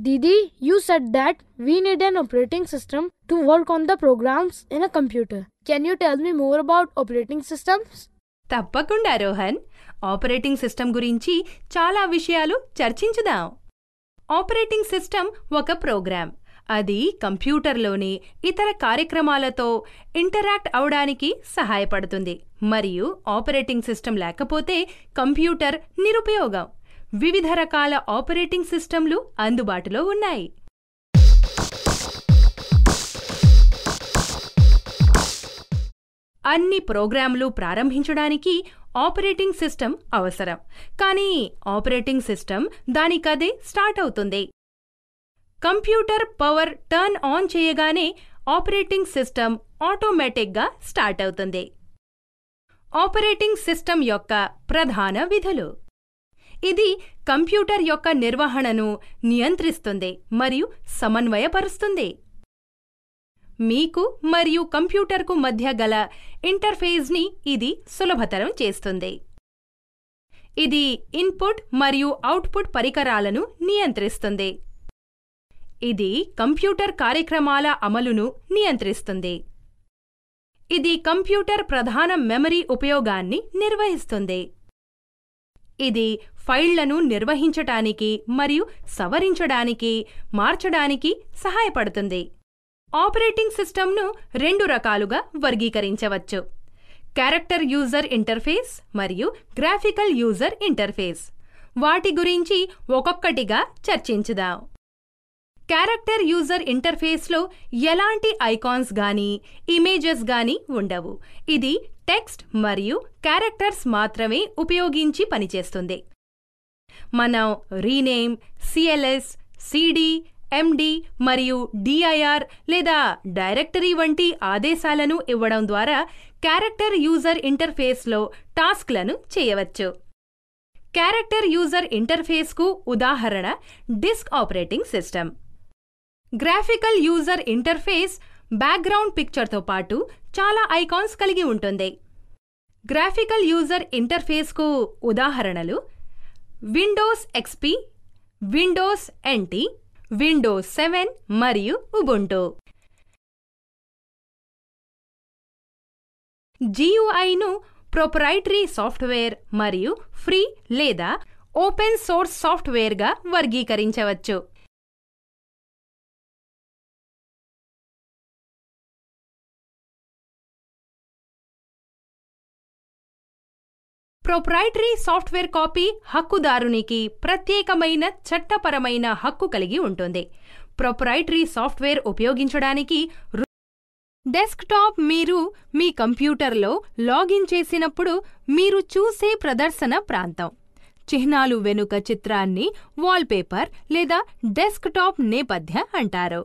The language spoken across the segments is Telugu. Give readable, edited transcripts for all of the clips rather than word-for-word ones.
Didi, you said that we need an operating system to work on the programs in a computer. Can you tell me more about operating systems? తప్పకుండా రోహన్, ఆపరేటింగ్ సిస్టమ్ గురించి చాలా విషయాలు చర్చించుదాం. ఆపరేటింగ్ సిస్టమ్ ఒక ప్రోగ్రామ్. అది కంప్యూటర్లోని ఇతర కార్యక్రమాలతో ఇంటరాక్ట్ అవడానికి సహాయపడుతుంది. మరియు ఆపరేటింగ్ సిస్టమ్ లేకపోతే కంప్యూటర్ నిరుపయోగం. వివిధ రకాల ఆపరేటింగ్ సిస్టమ్లు అందుబాటులో ఉన్నాయి. అన్ని ప్రోగ్రాంలు ప్రారంభించడానికి ఆపరేటింగ్ సిస్టమ్ అవసరం. కానీ ఆపరేటింగ్ సిస్టమ్ దానికదే స్టార్ట్ అవుతుంది. కంప్యూటర్ పవర్ టర్న్ ఆన్ చేయగానే ఆపరేటింగ్ సిస్టమ్ ఆటోమేటిక్గా స్టార్ట్ అవుతుంది. ఆపరేటింగ్ సిస్టమ్ యొక్క ప్రధాన విధులు. ఇది కంప్యూటర్ యొక్క నిర్వహణను నియంత్రిస్తుంది మరియు సమన్వయపరుస్తుంది. మీకు మరియు కంప్యూటర్కు మధ్య గల ఇంటర్ఫేస్ని ఇది సులభతరం చేస్తుంది. ఇది ఇన్పుట్ మరియు అవుట్పుట్ పరికరాలను నియంత్రిస్తుంది. ఇది కంప్యూటర్ కార్యక్రమాల అమలును నియంత్రిస్తుంది. ఇది కంప్యూటర్ ప్రధాన మెమరీ ఉపయోగాన్ని నిర్వహిస్తుంది. ఇది ఫైళ్లను నిర్వహించటానికి మరియు సవరించడానికి, మార్చడానికి సహాయపడుతుంది. ఆపరేటింగ్ సిస్టమ్ను 2 రకాలుగా వర్గీకరించవచ్చు: క్యారెక్టర్ యూజర్ ఇంటర్ఫేస్ మరియు గ్రాఫికల్ యూజర్ ఇంటర్ఫేస్. వాటి గురించి ఒక్కొక్కటిగా చర్చించుదాం. క్యారెక్టర్ యూజర్ ఇంటర్ఫేస్లో ఎలాంటి ఐకాన్స్ గానీ, ఇమేజెస్ గానీ ఉండవు. ఇది టెక్స్ట్ మరియు క్యారెక్టర్స్ మాత్రమే ఉపయోగించి పనిచేస్తుంది. మనం రీనేమ్, సిఎల్ఎస్, సిడి, ఎండి మరియు డిఐఆర్ లేదా డైరెక్టరీ వంటి ఆదేశాలను ఇవ్వడం ద్వారా క్యారెక్టర్ యూజర్ ఇంటర్ఫేస్లో టాస్క్లను చేయవచ్చు. క్యారెక్టర్ యూజర్ ఇంటర్ఫేస్కు ఉదాహరణ disk operating system. Graphical user interface background పిక్చర్తో పాటు చాలా ఐకాన్స్ కలిగి ఉంటుంది. గ్రాఫికల్ యూజర్ ఇంటర్ఫేస్కు ఉదాహరణలు Windows XP, Windows NT, Windows 7 మరియు ఉబుంటు. GUIను ప్రొప్రైటరీ సాఫ్ట్వేర్ మరియు ఫ్రీ లేదా ఓపెన్ సోర్స్ సాఫ్ట్వేర్గా వర్గీకరించవచ్చు. ప్రొప్రైటరీ సాఫ్ట్వేర్ కాపీ హక్కుదారునికి ప్రత్యేకమైన చట్టపరమైన హక్కు కలిగి ఉంటుంది. ప్రొప్రైటరీ సాఫ్ట్వేర్ ఉపయోగించడానికి డెస్క్టాప్ మీరు మీ కంప్యూటర్లో లాగిన్ చేసినప్పుడు మీరు చూసే ప్రదర్శన ప్రాంతం. చిహ్నాలు వెనుక చిత్రాన్ని వాల్పేపర్ లేదా డెస్క్టాప్ నేపథ్య అంటారు.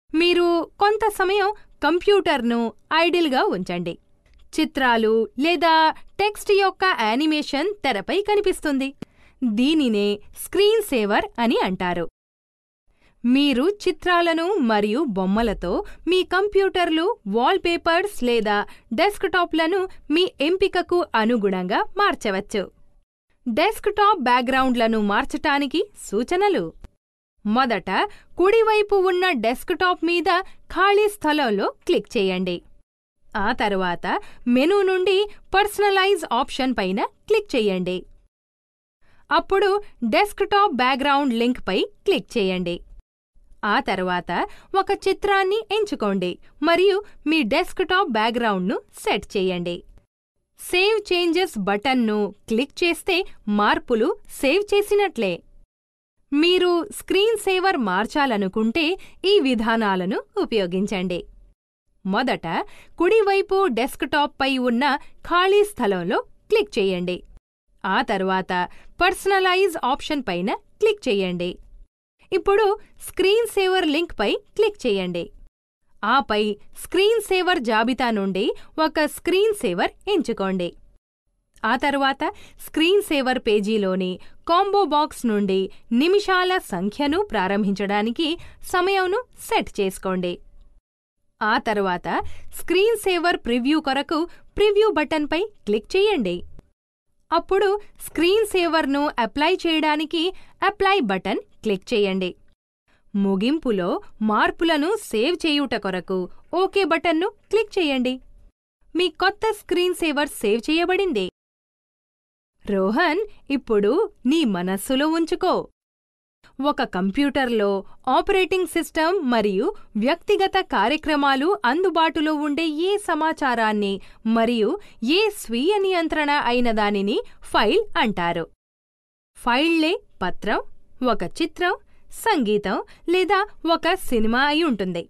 మీరు కొంత సమయం కంప్యూటర్ను ఐడిల్గా ఉంచండి. చిత్రాలు లేదా టెక్స్ట్ యొక్క యానిమేషన్ తెరపై కనిపిస్తుంది. దీనినే స్క్రీన్ సేవర్ అని అంటారు. మీరు చిత్రాలను మరియు బొమ్మలతో మీ కంప్యూటర్లు, వాల్పేపర్స్ లేదా డెస్క్టాప్లను మీ ఎంపికకు అనుగుణంగా మార్చవచ్చు. డెస్క్టాప్ బ్యాక్గ్రౌండ్లను మార్చటానికి సూచనలు. మొదట కుడివైపు ఉన్న డెస్క్టాప్ మీద ఖాళీ స్థలంలో క్లిక్ చేయండి. ఆ తరువాత మెనూ నుండి పర్సనలైజ్ ఆప్షన్ పైన క్లిక్ చేయండి. అప్పుడు డెస్క్టాప్ బ్యాక్గ్రౌండ్ లింక్ పై క్లిక్ చేయండి. ఆ తర్వాత ఒక చిత్రాన్ని ఎంచుకోండి మరియు మీ డెస్క్టాప్ బ్యాక్గ్రౌండ్ను సెట్ చేయండి. సేవ్ చేంజెస్ బటన్ను క్లిక్ చేస్తే మార్పులు సేవ్ చేసినట్లే. మీరు స్క్రీన్ సేవర్ మార్చాలనుకుంటే ఈ విధానాలను ఉపయోగించండి. మొదట కుడివైపు డెస్క్టాప్ పై ఉన్న ఖాళీ స్థలంలో క్లిక్ చేయండి. ఆ తర్వాత పర్సనలైజ్ ఆప్షన్ పైన క్లిక్ చేయండి. ఇప్పుడు స్క్రీన్ సేవర్ లింక్ పై క్లిక్ చేయండి. ఆపై స్క్రీన్ సేవర్ జాబితా నుండి ఒక స్క్రీన్ సేవర్ ఎంచుకోండి. ఆ తర్వాత స్క్రీన్ సేవర్ పేజీలోని కాంబో బాక్స్ నుండి నిమిషాల సంఖ్యను ప్రారంభించడానికి సమయంను సెట్ చేసుకోండి. ఆ తర్వాత స్క్రీన్ సేవర్ ప్రివ్యూ కొరకు ప్రివ్యూ బటన్పై క్లిక్ చేయండి. అప్పుడు స్క్రీన్ సేవర్ను అప్లై చేయడానికి అప్లై బటన్ క్లిక్ చేయండి. ముగింపులో మార్పులను సేవ్ చేయుట కొరకు ఓకే బటన్ను క్లిక్ చేయండి. మీ కొత్త స్క్రీన్ సేవర్ సేవ్ చేయబడింది. రోహన్, ఇప్పుడు నీ మనస్సులో ఉంచుకో, ఒక కంప్యూటర్లో ఆపరేటింగ్ సిస్టమ్ మరియు వ్యక్తిగత కార్యక్రమాలు అందుబాటులో ఉండే ఏ సమాచారాన్ని మరియు ఏ స్వీయ నియంత్రణ అయిన దానిని ఫైల్ అంటారు. ఫైళ్లే పత్రం, ఒక చిత్రం, సంగీతం లేదా ఒక సినిమా అయి ఉంటుంది.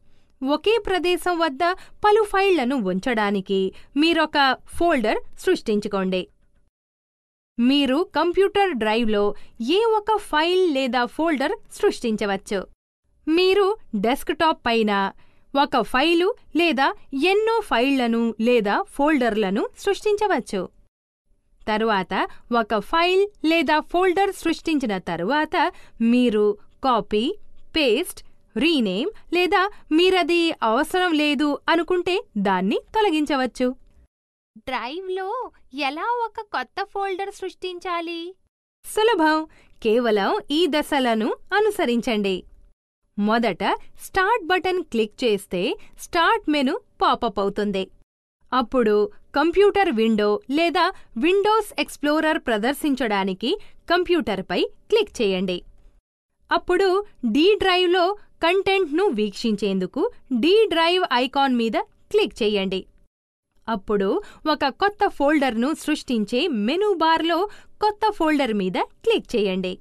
ఒకే ప్రదేశం వద్ద పలు ఫైళ్లను ఉంచడానికి మీరొక ఫోల్డర్ సృష్టించుకోండి. మీరు కంప్యూటర్ డ్రైవ్లో ఏ ఒక ఫైల్ లేదా ఫోల్డర్ సృష్టించవచ్చు. మీరు డెస్క్టాప్ పైన ఒక ఫైలు లేదా ఎన్నో ఫైళ్లను లేదా ఫోల్డర్లను సృష్టించవచ్చు. తరువాత ఒక ఫైల్ లేదా ఫోల్డర్ సృష్టించిన తరువాత మీరు కాపీ, పేస్ట్, రీనేమ్ లేదా మీరది అవసరం లేదు అనుకుంటే దాన్ని తొలగించవచ్చు. డ్రైవ్లో ఎలా ఒక కొత్త ఫోల్డర్ సృష్టించాలి? సులభం. కేవలం ఈ దశలను అనుసరించండి. మొదట స్టార్ట్ బటన్ క్లిక్ చేస్తే స్టార్ట్ మెను పాపప్ అవుతుంది. అప్పుడు కంప్యూటర్ విండో లేదా విండోస్ ఎక్స్ప్లోరర్ ప్రదర్శించడానికి కంప్యూటర్పై క్లిక్ చేయండి. అప్పుడు డి డ్రైవ్లో కంటెంట్ను వీక్షించేందుకు డి డ్రైవ్ ఐకాన్ మీద క్లిక్ చేయండి. అప్పుడు ఒక కొత్త ఫోల్డర్ను సృష్టించే మెనూ బార్లో కొత్త ఫోల్డర్ మీద క్లిక్ చేయండి.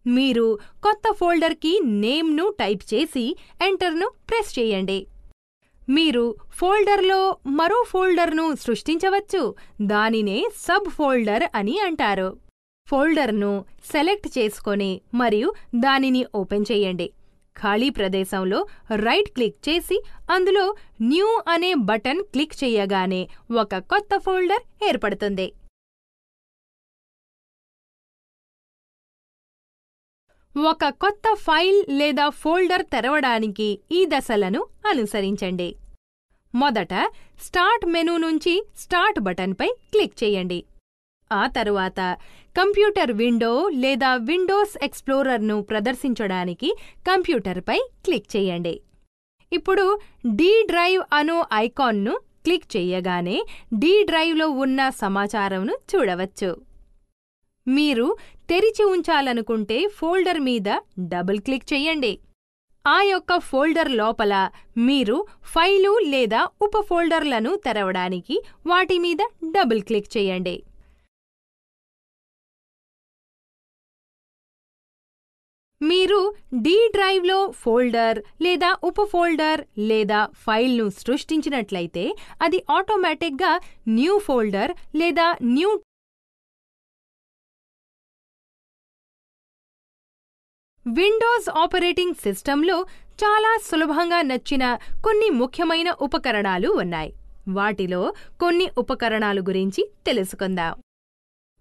మీరు కొత్త ఫోల్డర్కి నేమ్ను టైప్ చేసి ఎంటర్ను ప్రెస్ చేయండి. మీరు ఫోల్డర్లో మరో ఫోల్డర్ను సృష్టించవచ్చు. దానినే సబ్ ఫోల్డర్ అని అంటారు. ఫోల్డర్ను సెలెక్ట్ చేసుకొని మరియు దానిని ఓపెన్ చేయండి. ఖాళీ ప్రదేశంలో రైట్ క్లిక్ చేసి అందులో న్యూ అనే బటన్ క్లిక్ చేయగానే ఒక కొత్త ఫోల్డర్ ఏర్పడుతుంది. ఒక కొత్త ఫైల్ లేదా ఫోల్డర్ తెరవడానికి ఈ దశలను అనుసరించండి. మొదట స్టార్ట్ మెనూ నుంచి స్టార్ట్ బటన్పై క్లిక్ చేయండి. ఆ తరువాత కంప్యూటర్ విండో లేదా విండోస్ ఎక్స్ప్లోరర్ను ప్రదర్శించడానికి కంప్యూటర్పై క్లిక్ చేయండి. ఇప్పుడు డి డ్రైవ్ అను ఐకాన్ను క్లిక్ చేయగానే డి డ్రైవ్లో ఉన్న సమాచారంను చూడవచ్చు. మీరు తెరిచి ఉంచాలనుకుంటే ఫోల్డర్ మీద డబుల్ క్లిక్ చేయండి. ఆ యొక్క ఫోల్డర్ లోపల మీరు ఫైలు లేదా ఉప ఫోల్డర్లను తెరవడానికి వాటి మీద డబుల్ క్లిక్ చేయండి. మీరు డి డ్రైవ్లో ఫోల్డర్ లేదా ఉప ఫోల్డర్ లేదా ఫైల్ను సృష్టించినట్లయితే అది ఆటోమేటిక్గా న్యూ ఫోల్డర్ లేదా న్యూ విండోస్ ఆపరేటింగ్ సిస్టంలో చాలా సులభంగా నచ్చిన కొన్ని ముఖ్యమైన ఉపకరణాలు ఉన్నాయి. వాటిలో కొన్ని ఉపకరణాలు గురించి తెలుసుకుందాం.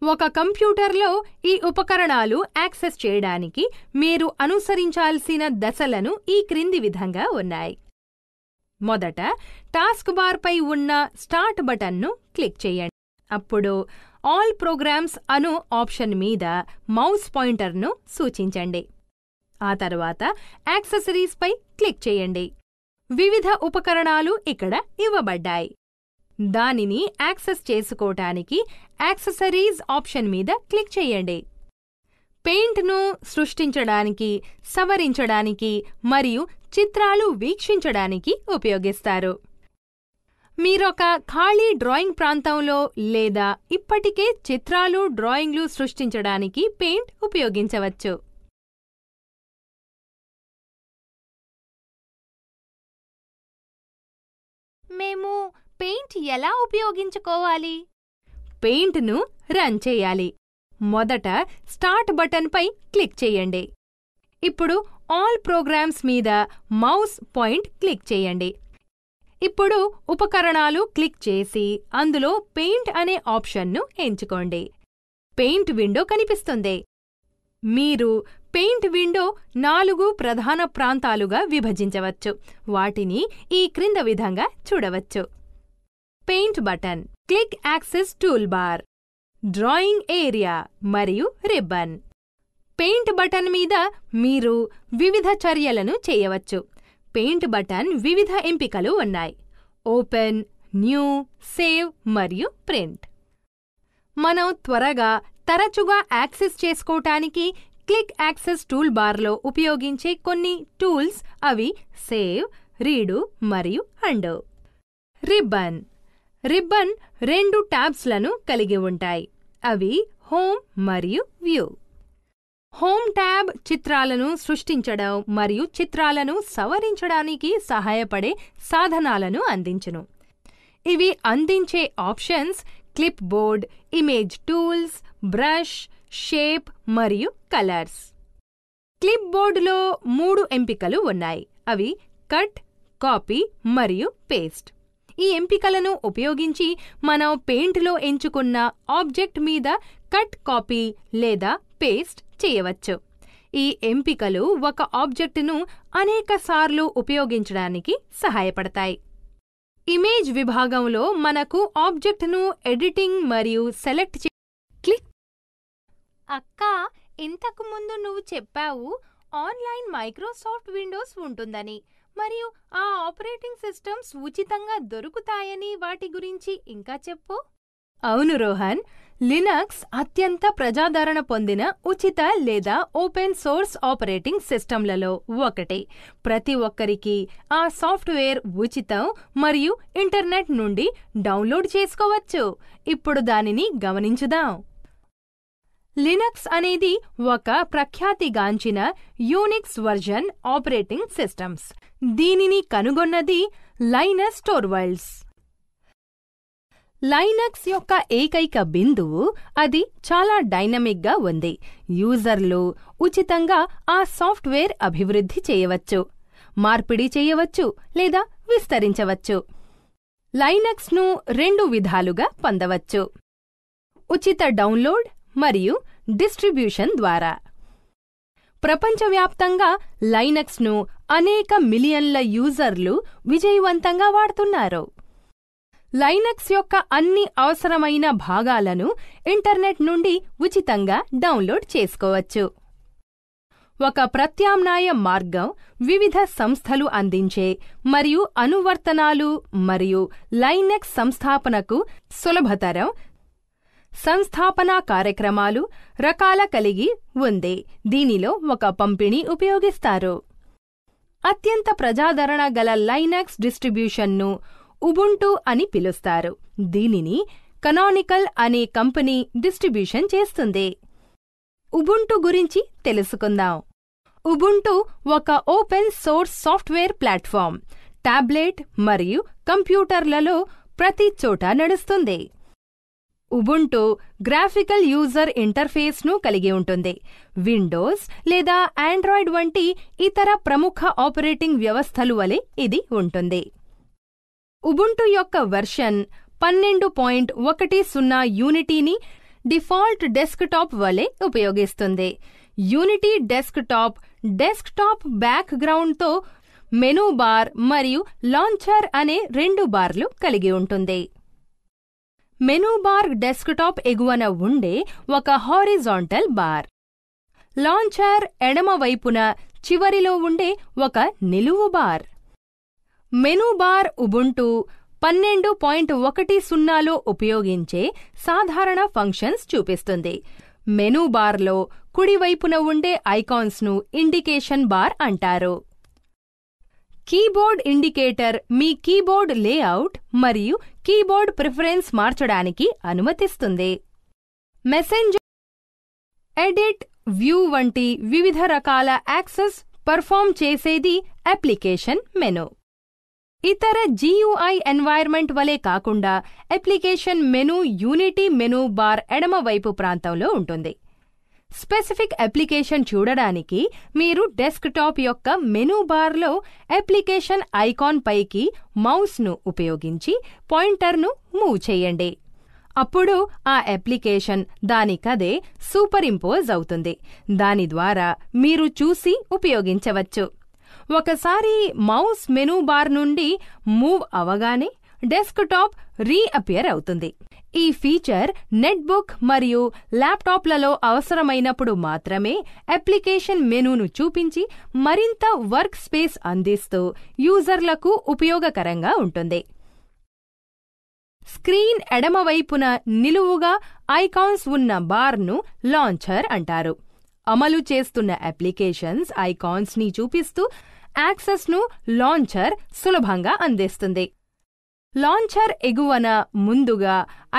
ఒక కంప్యూటర్లో ఈ ఉపకరణాలు యాక్సెస్ చేయడానికి మీరు అనుసరించాల్సిన దశలను ఈ క్రింది విధంగా ఉన్నాయి. మొదట టాస్క్ బార్ పై ఉన్న స్టార్ట్ బటన్ను క్లిక్ చేయండి. అప్పుడు ఆల్ ప్రోగ్రామ్స్ అను ఆప్షన్ మీద మౌస్ పాయింటర్ను సూచించండి. ఆ తర్వాత యాక్సెసరీస్ పై క్లిక్ చేయండి. వివిధ ఉపకరణాలు ఇక్కడ ఇవ్వబడ్డాయి. దానిని యాక్సెస్ చేసుకోవటానికి యాక్సెసరీస్ ఆప్షన్ మీద క్లిక్ చేయండి. పెయింట్ను సృష్టించడానికి, సవరించడానికి మరియు చిత్రాలు వీక్షించడానికి ఉపయోగిస్తారు. మీరొక ఖాళీ డ్రాయింగ్ ప్రాంతంలో లేదా ఇప్పటికే చిత్రాలు, డ్రాయింగ్లు సృష్టించడానికి పెయింట్ ఉపయోగించవచ్చు. మేము పెయింట్ ఎలా ఉపయోగించుకోవాలి? పెయింట్ను రన్ చేయాలి. మొదట స్టార్ట్ బటన్పై క్లిక్ చేయండి. ఇప్పుడు ఆల్ ప్రోగ్రామ్స్ మీద మౌస్ పాయింట్ క్లిక్ చేయండి. ఇప్పుడు ఉపకరణాలు క్లిక్ చేసి అందులో పెయింట్ అనే ఆప్షన్ను ఎంచుకోండి. పెయింట్ విండో కనిపిస్తుంది. మీరు పెయింట్ విండో 4 ప్రధాన ప్రాంతాలుగా విభజించవచ్చు. వాటిని ఈ క్రింద విధంగా చూడవచ్చు. Paint button, click access tool bar. Drawing area మరియు రిబ్బన్. పెయింట్ బటన్ మీద మీరు వివిధ చర్యలను చేయవచ్చు. పెయింట్ బటన్ వివిధ ఎంపికలు ఉన్నాయి: ఓపెన్, న్యూ, సేవ్ మరియు ప్రింట్. మనం త్వరగా తరచుగా యాక్సెస్ చేసుకోవటానికి క్లిక్ యాక్సెస్ టూల్ బార్లో ఉపయోగించే కొన్ని టూల్స్ అవి సేవ్, రీడు మరియు అండో. రిబ్బన్. రిబ్బన్ 2 ట్యాబ్స్లను కలిగి ఉంటాయి. అవి హోమ్ మరియు వ్యూ. హోమ్ ట్యాబ్ చిత్రాలను సృష్టించడం మరియు చిత్రాలను సవరించడానికి సహాయపడే సాధనాలను అందించును. ఇవి అందించే options clip board, image tools, brush, shape మరియు కలర్స్. క్లిప్ బోర్డులో 3 ఎంపికలు ఉన్నాయి. అవి కట్, కాపీ మరియు పేస్ట్. ఈ ఎంపికలను ఉపయోగించి మనం పెయింట్లో ఎంచుకున్న ఆబ్జెక్ట్ మీద కట్, కాపీ లేదా పేస్ట్ చేయవచ్చు. ఈ ఎంపికలు ఒక ఆబ్జెక్టును అనేకసార్లు ఉపయోగించడానికి సహాయపడతాయి. ఇమేజ్ విభాగంలో మనకు ఆబ్జెక్ట్ను ఎడిటింగ్ మరియు సెలెక్ట్ క్లిక్. అక్కా, ఇంతకు ముందు నువ్వు చెప్పావు ఆన్లైన్ మైక్రోసాఫ్ట్ విండోస్ ఉంటుందని, మరియు ఆ ఆపరేటింగ్ సిస్టమ్స్ ఉచితంగా దొరుకుతాయని. వాటి గురించి ఇంకా చెప్పు. అవును రోహన్, లినక్స్ అత్యంత ప్రజాదరణ పొందిన ఉచిత లేదా ఓపెన్ సోర్స్ ఆపరేటింగ్ సిస్టంలలో ఒకటి. ప్రతి ఒక్కరికి ఆ సాఫ్ట్వేర్ ఉచితం మరియు ఇంటర్నెట్ నుండి డౌన్లోడ్ చేసుకోవచ్చు. ఇప్పుడు దానిని గమనించుదాం. లినక్స్ అనేది ఒక ప్రఖ్యాతిగాంచిన యూనిక్స్ వర్జన్ ఆపరేటింగ్ సిస్టమ్స్. దీనిని కనుగొన్నది లైనస్ టోర్వాల్డ్స్. లైనక్స్ యొక్క ఏకైక బిందువు అది చాలా డైనమిక్గా ఉంది. యూజర్లు ఉచితంగా ఆ సాఫ్ట్వేర్ అభివృద్ధి చేయవచ్చు, మార్పిడి చేయవచ్చు లేదా విస్తరించవచ్చు. లైనక్స్ను 2 విధాలుగా పొందవచ్చు: ఉచిత డౌన్లోడ్ మరియు డిస్ట్రిబ్యూషన్ ద్వారా. ప్రపంచవ్యాప్తంగా లైనక్స్ను అనేక మిలియన్ల యూజర్లు విజయవంతంగా వాడుతున్నారు. లైనక్స్ యొక్క అన్ని అవసరమైన భాగాలను ఇంటర్నెట్ నుండి ఉచితంగా డౌన్లోడ్ చేసుకోవచ్చు. ఒక ప్రత్యామ్నాయ మార్గం వివిధ సంస్థలు అందించే మరియు అనువర్తనాలు మరియు లైనక్స్ సంస్థాపనకు సులభతరం సంస్థాపనా కార్యక్రమాలు రకాల కలిగి ఉంది. దీనిలో ఒక పంపిణీ ఉపయోగిస్తారు. అత్యంత ప్రజాదరణ గల లైనక్స్ డిస్ట్రిబ్యూషన్ను ఉబుంటు అని పిలుస్తారు. దీనిని కనానికల్ అనే కంపెనీ డిస్ట్రిబ్యూషన్ చేస్తుంది. ఉబుంటు గురించి తెలుసుకుందాం. ఉబుంటు ఒక open source software platform. Tablet మరియు కంప్యూటర్లలో ప్రతి చోట నడుస్తుంది. ఉబుంటు గ్రాఫికల్ యూజర్ ఇంటర్ఫేస్ను కలిగి ఉంటుంది. విండోస్ లేదా ఆండ్రాయిడ్ వంటి ఇతర ప్రముఖ ఆపరేటింగ్ వ్యవస్థలు వలె ఇది ఉంటుంది. ఉబుంటు యొక్క వెర్షన్ 12.10 యూనిటీని డిఫాల్ట్ డెస్క్టాప్ వలె ఉపయోగిస్తుంది. యూనిటీ డెస్క్టాప్ బ్యాక్గ్రౌండ్తో మెనూ బార్ మరియు లాంచర్ అనే 2 బార్లు కలిగి ఉంటుంది. మెనూ బార్ డెస్క్టాప్ ఎగువన ఉండే ఒక హారిజాంటల్ బార్. లాంచర్ ఎడమవైపున చివరిలో ఉండే ఒక నిలువు బార్. మెనూ బార్ ఉబుంటు 12.10లో ఉపయోగించే సాధారణ ఫంక్షన్స్ చూపిస్తుంది. మెనూ బార్లో కుడివైపున ఉండే ఐకాన్స్ను ఇండికేషన్ బార్ అంటారు. కీబోర్డ్ ఇండికేటర్ మీ కీబోర్డ్ లేఅవుట్ మరియు కీబోర్డ్ ప్రిఫరెన్స్ మార్చడానికి అనుమతిస్తుంది. మెసెంజర్, ఎడిట్, వ్యూ వంటి వివిధ రకాల యాక్సెస్ పర్ఫార్మ్ చేసేది అప్లికేషన్ మెనూ. ఇతర GUI ఎన్వైర్న్మెంట్ వలె కాకుండా application menu unity menu bar ఎడమవైపు ప్రాంతంలో ఉంటుంది. స్పెసిఫిక్ అప్లికేషన్ చూడడానికి మీరు డెస్క్టాప్ యొక్క మెనూ బార్లో అప్లికేషన్ ఐకాన్ పైకి మౌస్ను ఉపయోగించి పాయింటర్ను మూవ్ చేయండి. అప్పుడు ఆ అప్లికేషన్ దానికదే సూపర్ ఇంపోజ్ అవుతుంది. దాని ద్వారా మీరు చూసి ఉపయోగించవచ్చు. ఒకసారి మౌస్ మెనూ బార్ నుండి మూవ్ అవగానే డెస్క్టాప్ రీఅపియర్ అవుతుంది. ఈ ఫీచర్ నెట్బుక్ మరియు ల్యాప్టాప్లలో అవసరమైనప్పుడు మాత్రమే అప్లికేషన్ మెనూను చూపించి మరింత వర్క్ స్పేస్ అందిస్తూ యూజర్లకు ఉపయోగకరంగా ఉంటుంది. స్క్రీన్ ఎడమవైపున నిలువుగా ఐకాన్స్ ఉన్న బార్ను లాంచర్ అంటారు. అమలు చేస్తున్న అప్లికేషన్స్ ఐకాన్స్ని చూపిస్తూ యాక్సెస్ను లాంచర్ సులభంగా అందిస్తుంది. లాంచర్ ఎగువన ముందుగా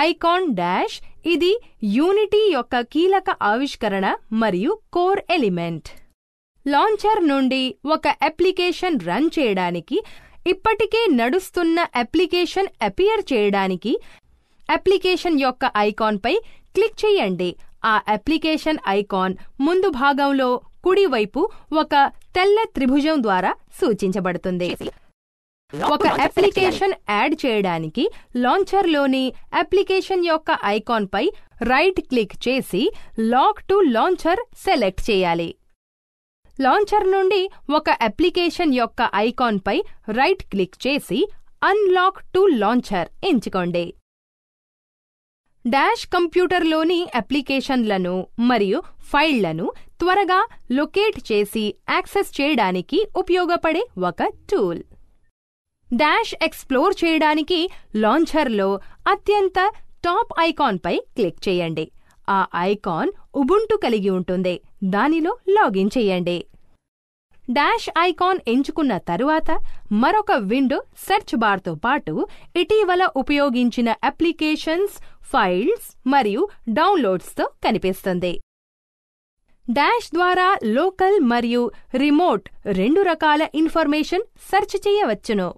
ఐకాన్ డాష్, ఇది యూనిటీ యొక్క కీలక ఆవిష్కరణ మరియు కోర్ ఎలిమెంట్. లాంచర్ నుండి ఒక అప్లికేషన్ రన్ చేయడానికి, ఇప్పటికే నడుస్తున్న అప్లికేషన్ అపియర్ చేయడానికి అప్లికేషన్ యొక్క ఐకాన్పై క్లిక్ చేయండి. ఆ అప్లికేషన్ ఐకాన్ ముందు భాగంలో కుడివైపు ఒక తెల్ల త్రిభుజం ద్వారా సూచించబడుతుంది. ఒక అప్లికేషన్ యాడ్ చేయడానికి లాంచర్లోని అప్లికేషన్ యొక్క ఐకాన్పై రైట్ క్లిక్ చేసి లాక్ టు లాంచర్ సెలెక్ట్ చేయాలి. లాంచర్ నుండి ఒక అప్లికేషన్ యొక్క ఐకాన్పై రైట్ క్లిక్ చేసి అన్లాక్ టు లాంచర్ ఎంచుకోండి. డాష్ కంప్యూటర్లోని అప్లికేషన్లను మరియు ఫైళ్లను త్వరగా లొకేట్ చేసి యాక్సెస్ చేయడానికి ఉపయోగపడే ఒక టూల్. డాష్ ఎక్స్ప్లోర్ చేయడానికి లాంచర్లో అత్యంత టాప్ ఐకాన్పై క్లిక్ చేయండి. ఆ ఐకాన్ ఉబుంటు కలిగి ఉంటుంది. దానిలో లాగిన్ చేయండి. డాష్ ఐకాన్ ఎంచుకున్న తరువాత మరొక విండో సెర్చ్ బార్తో పాటు ఇటీవల ఉపయోగించిన అప్లికేషన్స్, ఫైల్స్ మరియు డౌన్లోడ్స్తో కనిపిస్తుంది. డాష్ ద్వారా లోకల్ మరియు రిమోట్ రెండు రకాల ఇన్ఫర్మేషన్ సెర్చ్ చేయవచ్చును.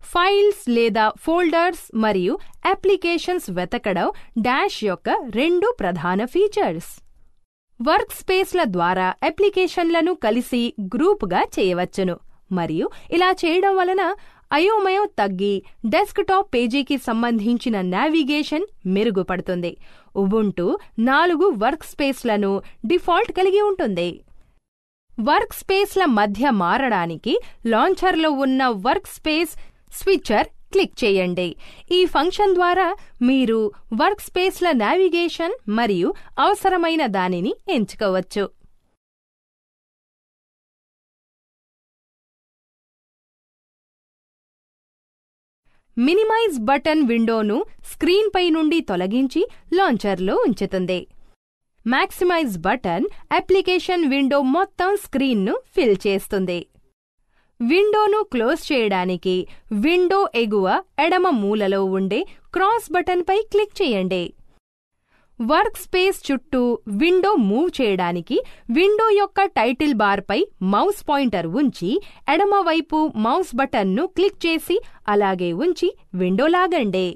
ఫైల్స్ లేదా ఫోల్డర్స్ మరియు అప్లికేషన్స్ వెతకడం డాష్ యొక్క రెండు ప్రధాన ఫీచర్స్. వర్క్ స్పేస్ల ద్వారా అప్లికేషన్లను కలిసి గ్రూప్గా చేయవచ్చును మరియు ఇలా చేయడం వలన అయోమయం తగ్గి డెస్క్టాప్ పేజీకి సంబంధించిన నావిగేషన్ మెరుగుపడుతుంది. ఉబుంటు 4 వర్క్ స్పేస్లను డిఫాల్ట్ కలిగి ఉంటుంది. వర్క్ స్పేస్ల మధ్య మారడానికి లాంచర్లో ఉన్న వర్క్ స్పేస్ స్విచ్చర్ క్లిక్ చేయండి. ఈ ఫంక్షన్ ద్వారా మీరు వర్క్ స్పేస్ల నావిగేషన్ మరియు అవసరమైన దానిని ఎంచుకోవచ్చు. మినిమైజ్ బటన్ విండోను స్క్రీన్పై నుండి తొలగించి లాంచర్లో ఉంచుతుంది. మాక్సిమైజ్ బటన్ అప్లికేషన్ విండో మొత్తం స్క్రీన్ను ఫిల్ చేస్తుంది. విండోను క్లోజ్ చేయడానికి విండో ఎగువ ఎడమ మూలలో ఉండే క్రాస్ బటన్పై క్లిక్ చేయండి. వర్క్ స్పేస్ చుట్టూ విండో మూవ్ చేయడానికి విండో యొక్క టైటిల్ బార్పై మౌస్ పాయింటర్ ఉంచి ఎడమవైపు మౌస్ బటన్ను క్లిక్ చేసి అలాగే ఉంచి విండో లాగండి.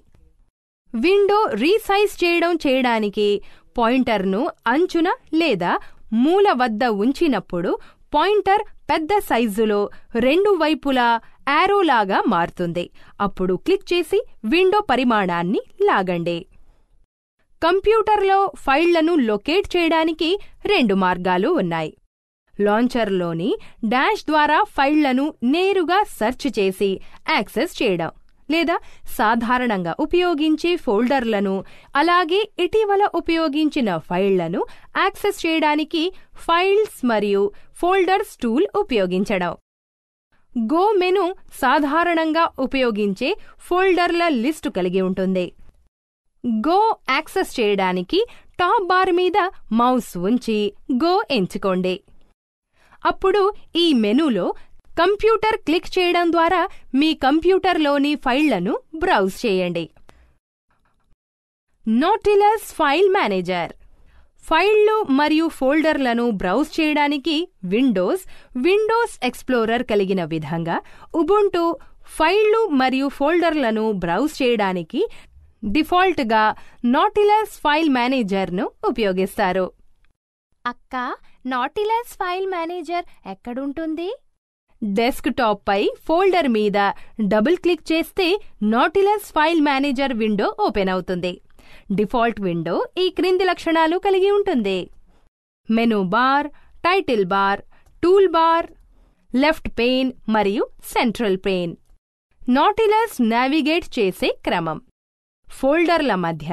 విండో రీసైజ్ చేయడానికి పాయింటర్ను అంచున లేదా మూల వద్ద ఉంచినప్పుడు పాయింటర్ పెద్ద సైజులో రెండు వైపులా యారోలాగా మారుతుంది. అప్పుడు క్లిక్ చేసి విండో పరిమాణాన్ని లాగండి. కంప్యూటర్లో ఫైళ్లను లొకేట్ చేయడానికి 2 మార్గాలు ఉన్నాయి. లాంచర్లోని డాష్ ద్వారా ఫైళ్లను నేరుగా సెర్చ్ చేసి యాక్సెస్ చేయడం, లేదా సాధారణంగా ఉపయోగించే ఫోల్డర్లను అలాగే ఇటీవల ఉపయోగించిన ఫైళ్లను యాక్సెస్ చేయడానికి ఫైల్స్ మరియు ఫోల్డర్స్ టూల్ ఉపయోగించడం. గో మెను సాధారణంగా ఉపయోగించే ఫోల్డర్ల లిస్టు కలిగి ఉంటుంది. గో యాక్సెస్ చేయడానికి టాప్ బార్ మీద మౌస్ ఉంచి గో ఎంచుకోండి. అప్పుడు ఈ మెనూలో కంప్యూటర్ క్లిక్ చేయడం ద్వారా మీ కంప్యూటర్లోని ఫైళ్లను బ్రౌజ్ చేయండి. నాటిలస్ ఫైల్ మేనేజర్ ఫైళ్లు మరియు ఫోల్డర్లను బ్రౌజ్ చేయడానికి విండోస్ ఎక్స్ప్లోరర్ కలిగిన విధంగా ఉబుంటు ఫైళ్లు మరియు ఫోల్డర్లను బ్రౌజ్ చేయడానికి డిఫాల్ట్గా నాటిలస్ ఫైల్ మేనేజర్ను ఉపయోగిస్తారు. అక్క, నాటిలస్ ఫైల్ మేనేజర్ ఎక్కడుంటుంది? డెస్క్టాప్పై ఫోల్డర్ మీద డబుల్ క్లిక్ చేస్తే Nautilus file manager window open అవుతుంది. డిఫాల్ట్ విండో ఈ క్రింది లక్షణాలు కలిగి ఉంటుంది: menu bar, title bar, tool bar, left pane మరియు సెంట్రల్ పేన్. నాటిలస్ నావిగేట్ చేసే క్రమం. ఫోల్డర్ల మధ్య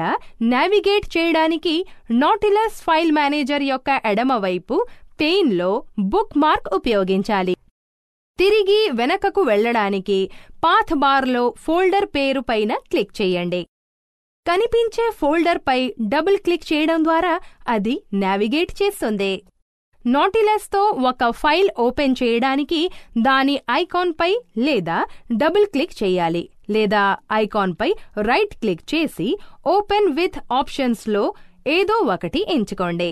నావిగేట్ చేయడానికి నాటిలస్ ఫైల్ మేనేజర్ యొక్క ఎడమవైపు పెయిన్లో బుక్ మార్క్ ఉపయోగించాలి. తిరిగి వెనకకు వెళ్ళడానికి పాత్ బార్లో ఫోల్డర్ పేరు పైన క్లిక్ చేయండి. కనిపించే ఫోల్డర్పై డబుల్ క్లిక్ చేయడం ద్వారా అది నావిగేట్ చేస్తుంది. నాటిలస్తో ఒక ఫైల్ ఓపెన్ చేయడానికి దాని ఐకాన్పై లేదా డబుల్ క్లిక్ చేయాలి, లేదా ఐకాన్పై రైట్ క్లిక్ చేసి ఓపెన్ విత్ ఆప్షన్స్లో ఏదో ఒకటి ఎంచుకోండి.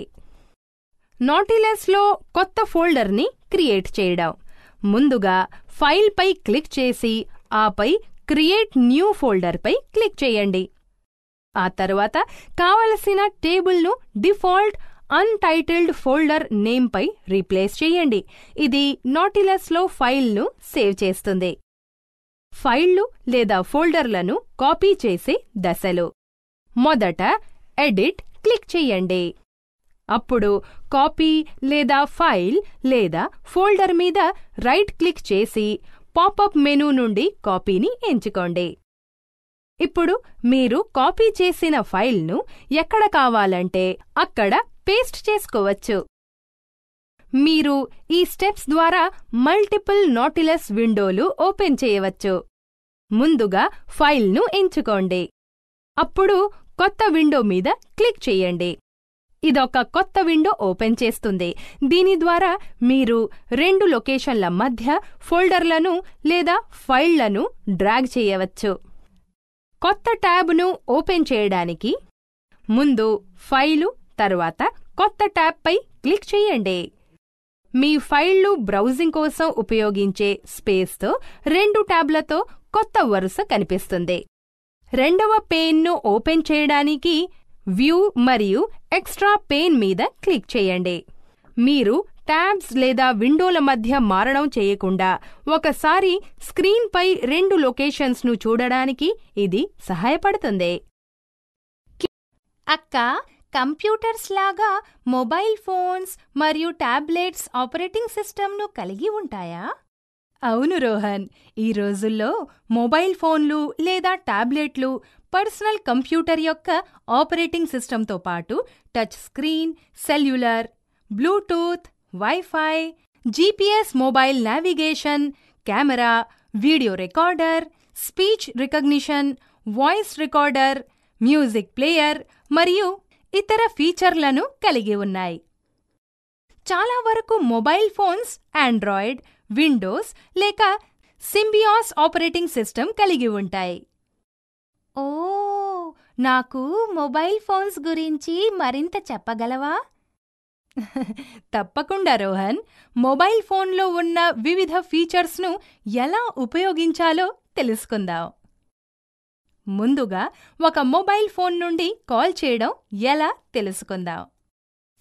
నాటిలస్లో కొత్త ఫోల్డర్ని క్రియేట్ చేయడం. ముందుగా ఫైల్పై క్లిక్ చేసి ఆపై క్రియేట్ న్యూ ఫోల్డర్పై క్లిక్ చేయండి. ఆ తర్వాత కావలసిన టేబుల్ను డిఫాల్ట్ అన్టైటిల్డ్ ఫోల్డర్ నేమ్పై రీప్లేస్ చేయండి. ఇది నాటిలస్లో ఫైల్ను సేవ్ చేస్తుంది. ఫైళ్లు లేదా ఫోల్డర్లను కాపీ చేసే దశలు. మొదట ఎడిట్ క్లిక్ చేయండి. అప్పుడు కాపీ లేదా ఫైల్ లేదా ఫోల్డర్ మీద రైట్ క్లిక్ చేసి పాపప్ మెనూ నుండి కాపీని ఎంచుకోండి. ఇప్పుడు మీరు కాపీ చేసిన ఫైల్ను ఎక్కడ కావాలంటే అక్కడ పేస్ట్ చేసుకోవచ్చు. మీరు ఈ స్టెప్స్ ద్వారా మల్టిపుల్ నాటిలస్ విండోలు ఓపెన్ చేయవచ్చు. ముందుగా ఫైల్ను ఎంచుకోండి. అప్పుడు కొత్త విండో మీద క్లిక్ చేయండి. ఇదొక కొత్త విండో ఓపెన్ చేస్తుంది. దీని ద్వారా మీరు 2 లొకేషన్ల మధ్య ఫోల్డర్లను లేదా ఫైళ్లను డ్రాగ్ చేయవచ్చు. కొత్త ట్యాబ్ను ఓపెన్ చేయడానికి ముందు ఫైలు తర్వాత కొత్త ట్యాబ్పై క్లిక్ చేయండి. మీ ఫైళ్లు బ్రౌజింగ్ కోసం ఉపయోగించే స్పేస్తో 2 ట్యాబ్లతో కొత్త వరుస కనిపిస్తుంది. రెండవ పేన్ను ఓపెన్ చేయడానికి వ్యూ మరియు ఎక్స్ట్రా పేన్ మీద క్లిక్ చేయండి. మీరు ట్యాబ్స్ లేదా విండోల మధ్య మారడం చేయకుండా ఒకసారి స్క్రీన్పై 2 లొకేషన్స్ను చూడడానికి ఇది సహాయపడుతుంది. అక్క, కంప్యూటర్స్ లాగా మొబైల్ ఫోన్స్ మరియు టాబ్లెట్స్ ఆపరేటింగ్ సిస్టమ్ను కలిగి ఉంటాయా? అవును రోహన్, ఈ రోజుల్లో మొబైల్ ఫోన్లు లేదా టాబ్లెట్లు పర్సనల్ కంప్యూటర్ యొక్క ఆపరేటింగ్ సిస్టంతో పాటు touch screen, cellular, Bluetooth, wifi, GPS mobile navigation, camera, video recorder, speech recognition, voice recorder, music player మరియు ఇతర ఫీచర్లను కలిగి ఉన్నాయి. చాలా వరకు మొబైల్ ఫోన్స్ ఆండ్రాయిడ్, విండోస్ లేక సింబియాస్ ఆపరేటింగ్ సిస్టమ్ కలిగి ఉంటాయి. ఓ, నాకు మొబైల్ ఫోన్స్ గురించి మరింత చెప్పగలవా? తప్పకుండా రోహన్, మొబైల్ ఫోన్లో ఉన్న వివిధ ఫీచర్స్ను ఎలా ఉపయోగించాలో తెలుసుకుందాం. ముందుగా ఒక మొబైల్ ఫోన్ నుండి కాల్ చేయడం ఎలా తెలుసుకుందాం.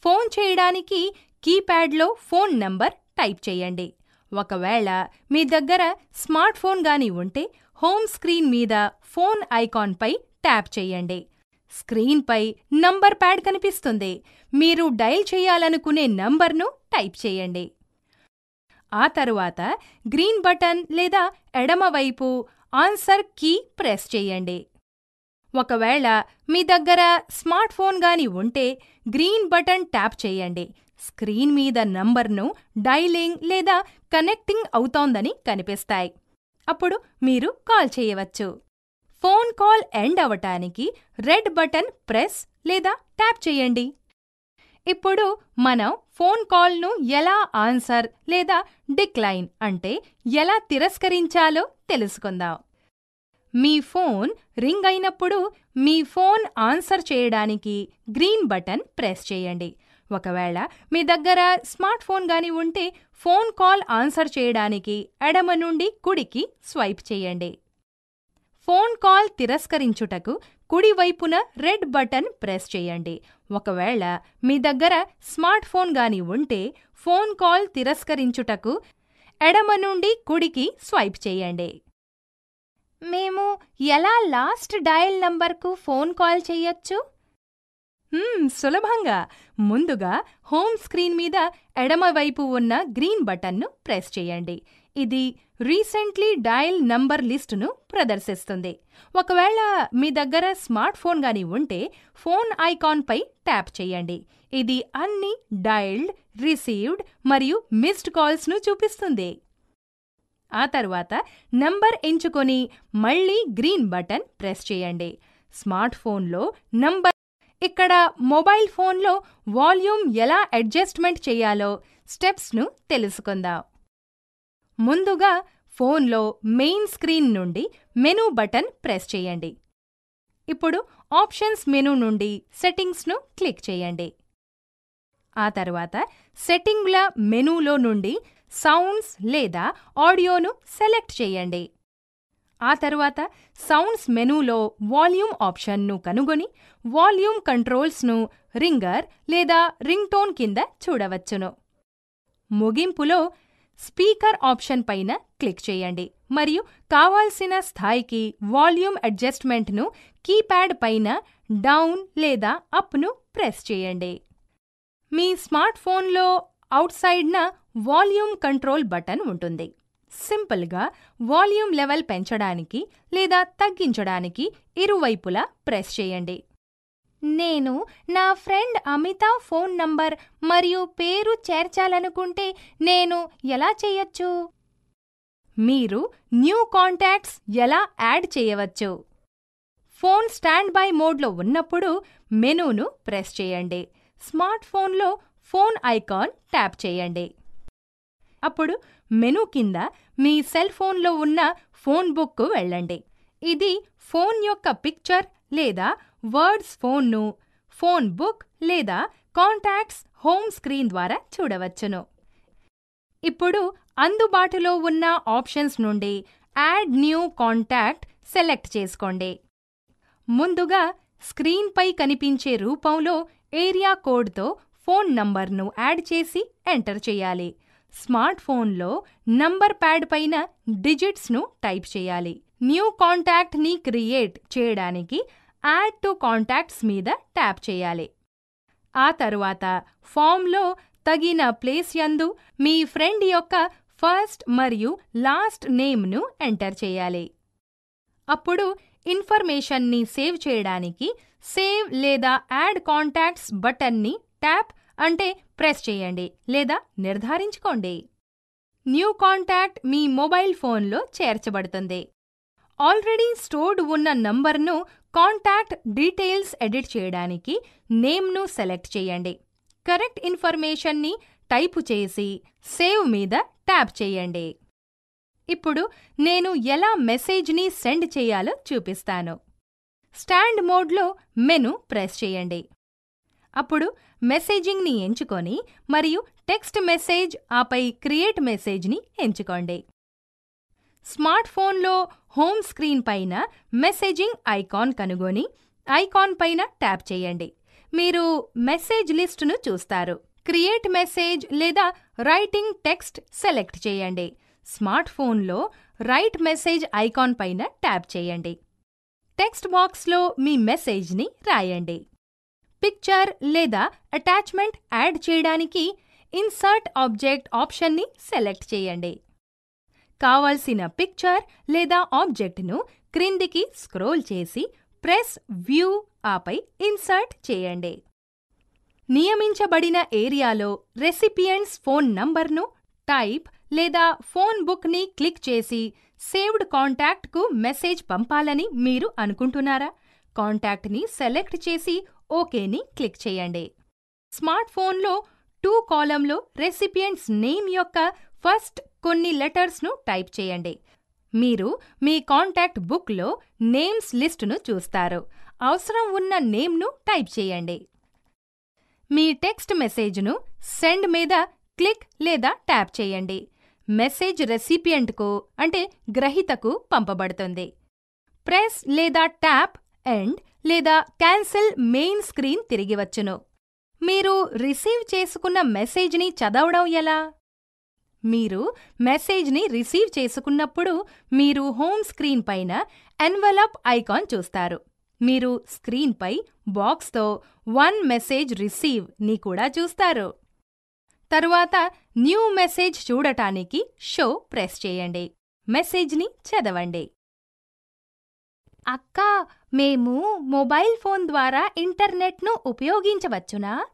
ఫోన్ చేయడానికి కీప్యాడ్లో ఫోన్ నంబర్ టైప్ చేయండి. ఒకవేళ మీ దగ్గర స్మార్ట్ ఫోన్ గాని ఉంటే హోమ్ స్క్రీన్ మీద ఫోన్ ఐకాన్పై ట్యాప్ చేయండి. స్క్రీన్పై నంబర్ ప్యాడ్ కనిపిస్తుంది. మీరు డయల్ చేయాలనుకునే నంబర్ను టైప్ చేయండి. ఆ తరువాత గ్రీన్ బటన్ లేదా ఎడమవైపు ఆన్సర్ కీ ప్రెస్ చేయండి. ఒకవేళ మీ దగ్గర స్మార్ట్ ఫోన్ గాని ఉంటే గ్రీన్ బటన్ ట్యాప్ చేయండి. స్క్రీన్ మీద నంబర్ను డైలింగ్ లేదా కనెక్టింగ్ అవుతోందని కనిపిస్తాయి. అప్పుడు మీరు కాల్ చేయవచ్చు. ఫోన్ కాల్ ఎండ్ అవటానికి రెడ్ బటన్ ప్రెస్ లేదా ట్యాప్ చేయండి. ఇప్పుడు మనం ఫోన్ కాల్ను ఎలా ఆన్సర్ లేదా డిక్లైన్ అంటే ఎలా తిరస్కరించాలో తెలుసుకుందాం. మీ ఫోన్ రింగ్ అయినప్పుడు మీ ఫోన్ ఆన్సర్ చేయడానికి గ్రీన్ బటన్ ప్రెస్ చేయండి. ఒకవేళ మీ దగ్గర స్మార్ట్ ఫోన్ గాని ఉంటే ఫోన్ కాల్ ఆన్సర్ చేయడానికి ఎడమ నుండి కుడికి స్వైప్ చేయండి. ఫోన్ కాల్ తిరస్కరించుటకు కుడివైపున రెడ్ బటన్ ప్రెస్ చేయండి. ఒకవేళ మీ దగ్గర స్మార్ట్ ఫోన్ గాని ఉంటే ఫోన్ కాల్ తిరస్కరించుటకు ఎడమ నుండి కుడికి స్వైప్ చేయండి. మేము ఎలా లాస్ట్ డయల్ నంబర్కు ఫోన్ కాల్ చేయొచ్చు? సులభంగా. ముందుగా హోమ్ స్క్రీన్ మీద ఎడమవైపు ఉన్న గ్రీన్ బటన్ను ప్రెస్ చేయండి. ఇది రీసెంట్లీ డయల్ నంబర్ లిస్టును ప్రదర్శిస్తుంది. ఒకవేళ మీ దగ్గర స్మార్ట్ ఫోన్ గాని ఉంటే ఫోన్ ఐకాన్పై ట్యాప్ చేయండి. ఇది అన్ని డయల్డ్, రిసీవ్డ్ మరియు మిస్డ్ కాల్స్ను చూపిస్తుంది. ఆ తర్వాత నంబర్ ఎంచుకొని మళ్ళీ గ్రీన్ బటన్ ప్రెస్ చేయండి. స్మార్ట్ ఫోన్లో నంబర్. ఇక్కడ మొబైల్ ఫోన్లో వాల్యూమ్ ఎలా అడ్జస్ట్మెంట్ చేయాలో స్టెప్స్ను తెలుసుకుందాం. ముందుగా ఫోన్లో మెయిన్ స్క్రీన్ నుండి మెనూ బటన్ ప్రెస్ చేయండి. ఇప్పుడు ఆప్షన్స్ మెనూ నుండి సెట్టింగ్స్ను క్లిక్ చేయండి. ఆ తర్వాత సెట్టింగ్ల మెనూలో నుండి సౌండ్స్ లేదా ఆడియోను సెలెక్ట్ చేయండి. ఆ తర్వాత సౌండ్స్ మెనూలో వాల్యూమ్ ఆప్షన్ను కనుగొని వాల్యూమ్ కంట్రోల్స్ను రింగర్ లేదా రింగ్ టోన్ కింద చూడవచ్చును. ముగింపులో స్పీకర్ ఆప్షన్ పైన క్లిక్ చేయండి మరియు కావాల్సిన స్థాయికి వాల్యూమ్ అడ్జస్ట్మెంట్ను కీప్యాడ్ పైన డౌన్ లేదా అప్ను ప్రెస్ చేయండి. మీ స్మార్ట్ ఫోన్లో అవుట్సైడ్న వాల్యూమ్ కంట్రోల్ బటన్ ఉంటుంది. సింపుల్గా వాల్యూమ్ లెవెల్ పెంచడానికి లేదా తగ్గించడానికి ఇరువైపులా ప్రెస్ చేయండి. నేను నా ఫ్రెండ్ అమిత ఫోన్ నంబర్ మరియు పేరు చేర్చాలనుకుంటే నేను ఎలా చేయొచ్చు? మీరు న్యూ కాంటాక్ట్స్ ఎలా యాడ్ చేయవచ్చు? ఫోన్ స్టాండ్ బై మోడ్లో ఉన్నప్పుడు మెనూను ప్రెస్ చేయండి. స్మార్ట్ ఫోన్లో ఫోన్ ఐకాన్ ట్యాప్ చేయండి. అప్పుడు మెనూ కింద మీ సెల్ ఫోన్లో ఉన్న ఫోన్ బుక్కు వెళ్ళండి. ఇది ఫోన్ యొక్క పిక్చర్ లేదా వర్డ్స్ ఫోన్ను ఫోన్ బుక్ లేదా కాంటాక్ట్స్ హోమ్ స్క్రీన్ ద్వారా చూడవచ్చును. ఇప్పుడు అందుబాటులో ఉన్న ఆప్షన్స్ నుండి యాడ్ న్యూ కాంటాక్ట్ సెలెక్ట్ చేసుకోండి. ముందుగా స్క్రీన్పై కనిపించే రూపంలో ఏరియా కోడ్తో ఫోన్ నంబర్ను యాడ్ చేసి ఎంటర్ చేయాలి. స్మార్ట్ ఫోన్లో నంబర్ ప్యాడ్ పైన డిజిట్స్ను టైప్ చేయాలి. న్యూ కాంటాక్ట్ని క్రియేట్ చేయడానికి యాడ్ టు కాంటాక్ట్స్ మీద ట్యాప్ చేయాలి. ఆ తరువాత ఫామ్లో తగిన ప్లేస్ యందు మీ ఫ్రెండ్ యొక్క ఫస్ట్ మరియు లాస్ట్ నేమ్ను ఎంటర్ చేయాలి. అప్పుడు ఇన్ఫర్మేషన్ని సేవ్ చేయడానికి సేవ్ లేదా యాడ్ కాంటాక్ట్స్ బటన్ని ట్యాప్ అంటే ప్రెస్ చేయండి లేదా నిర్ధారించుకోండి. న్యూ కాంటాక్ట్ మీ మొబైల్ ఫోన్లో చేర్చబడుతుంది. ఆల్రెడీ స్టోర్డ్ ఉన్న నంబర్ను కాంటాక్ట్ డీటెయిల్స్ ఎడిట్ చేయడానికి నేమ్ను సెలెక్ట్ చేయండి. కరెక్ట్ ఇన్ఫర్మేషన్ని టైపు చేసి సేవ్ మీద ట్యాప్ చేయండి. ఇప్పుడు నేను ఎలా మెసేజ్ని సెండ్ చేయాలో చూపిస్తాను. స్టాండ్ మోడ్లో మెనూ ప్రెస్ చేయండి. అప్పుడు మెసేజింగ్ని ఎంచుకొని మరియు టెక్స్ట్ మెసేజ్ ఆపై క్రియేట్ మెసేజ్ని ఎంచుకోండి. స్మార్ట్ ఫోన్లో హోమ్ స్క్రీన్ పైన మెసేజింగ్ ఐకాన్ కనుగొని ఐకాన్ పైన ట్యాప్ చేయండి. మీరు మెసేజ్ లిస్టును చూస్తారు. క్రియేట్ మెసేజ్ లేదా రైటింగ్ టెక్స్ట్ సెలెక్ట్ చేయండి. స్మార్ట్ ఫోన్లో రైట్ మెసేజ్ ఐకాన్ పైన ట్యాప్ చేయండి. టెక్స్ట్ బాక్స్లో మీ మెసేజ్ని రాయండి. పిక్చర్ లేదా అటాచ్మెంట్ యాడ్ చేయడానికి ఇన్సర్ట్ ఆబ్జెక్ట్ ఆప్షన్ని సెలెక్ట్ చేయండి. కావలసిన పిక్చర్ లేదా ఆబ్జెక్ట్ను క్రిందికి స్క్రోల్ చేసి ప్రెస్ వ్యూ ఆపై ఇన్సర్ట్ చేయండి. నియమించబడిన ఏరియాలో రెసిపియెంట్స్ ఫోన్ నంబర్ను టైప్ లేదా ఫోన్ బుక్ని క్లిక్ చేసి సేవ్డ్ కాంటాక్ట్కు మెసేజ్ పంపాలని మీరు అనుకుంటున్నారా? కాంటాక్ట్ని సెలెక్ట్ చేసి ఓకేని క్లిక్ చేయండి. స్మార్ట్ ఫోన్లో 2 కాలంలో రెసిపియెంట్స్ నేమ్ యొక్క ఫస్ట్ కొన్ని లెటర్స్ను టైప్ చేయండి. మీరు మీ కాంటాక్ట్ బుక్లో నేమ్స్ లిస్టును చూస్తారు. అవసరం ఉన్న నేమ్ను టైప్ చేయండి. మీ టెక్స్ట్ మెసేజ్ను సెండ్ మీద క్లిక్ లేదా ట్యాప్ చేయండి. మెసేజ్ రెసిపియంట్కు అంటే గ్రహీతకు పంపబడుతుంది. ప్రెస్ లేదా ట్యాప్ ఎండ్ లేదా క్యాన్సిల్ మెయిన్ స్క్రీన్ తిరిగి వచ్చును. మీరు రిసీవ్ చేసుకున్న మెసేజ్ని చదవడం ఎలా? మీరు మెసేజ్ని రిసీవ్ చేసుకున్నప్పుడు మీరు హోమ్ స్క్రీన్ పైన ఎన్వలప్ ఐకాన్ చూస్తారు. మీరు స్క్రీన్పై బాక్స్తో వన్ మెసేజ్ రిసీవ్ ని కూడా చూస్తారు. తరువాత న్యూ మెసేజ్ చూడటానికి షో ప్రెస్ చేయండి. మెసేజ్ని చదవండి. అక్కా, మేము మొబైల్ ఫోన్ ద్వారా ఇంటర్నెట్ను ఉపయోగించవచ్చునా?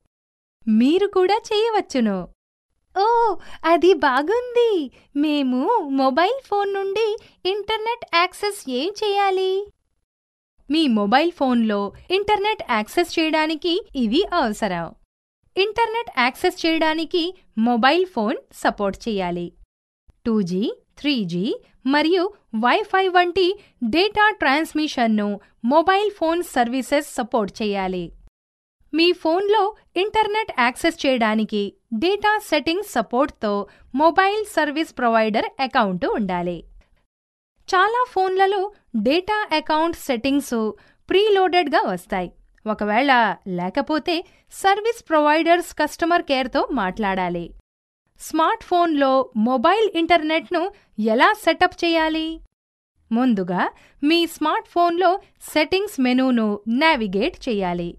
మీరు కూడా చేయవచ్చును. ఓ, అది బాగుంది. మేము మొబైల్ ఫోన్ నుండి ఇంటర్నెట్ యాక్సెస్ ఏం చేయాలి? మీ మొబైల్ ఫోన్లో ఇంటర్నెట్ యాక్సెస్ చేయడానికి ఇవి అవసరం. ఇంటర్నెట్ యాక్సెస్ చేయడానికి మొబైల్ ఫోన్ సపోర్ట్ చేయాలి. 2G, 3G మరియు వైఫై వంటి డేటా ట్రాన్స్మిషన్ను మొబైల్ ఫోన్ సర్వీసెస్ సపోర్ట్ చేయాలి. మీ ఫోన్లో ఇంటర్నెట్ యాక్సెస్ చేయడానికి డేటా సెట్టింగ్స్ సపోర్ట్తో మొబైల్ సర్వీస్ ప్రొవైడర్ అకౌంట్ ఉండాలి. చాలా ఫోన్లలో డేటా అకౌంట్ సెట్టింగ్స్ ప్రీలోడెడ్గా వస్తాయి. ఒకవేళ లేకపోతే సర్వీస్ ప్రొవైడర్స్ కస్టమర్ కేర్తో మాట్లాడాలి. స్మార్ట్ ఫోన్లో మొబైల్ ఇంటర్నెట్ను ఎలా సెటప్ చేయాలి? ముందుగా మీ స్మార్ట్ ఫోన్లో సెట్టింగ్స్ మెనూను నావిగేట్ చేయాలి.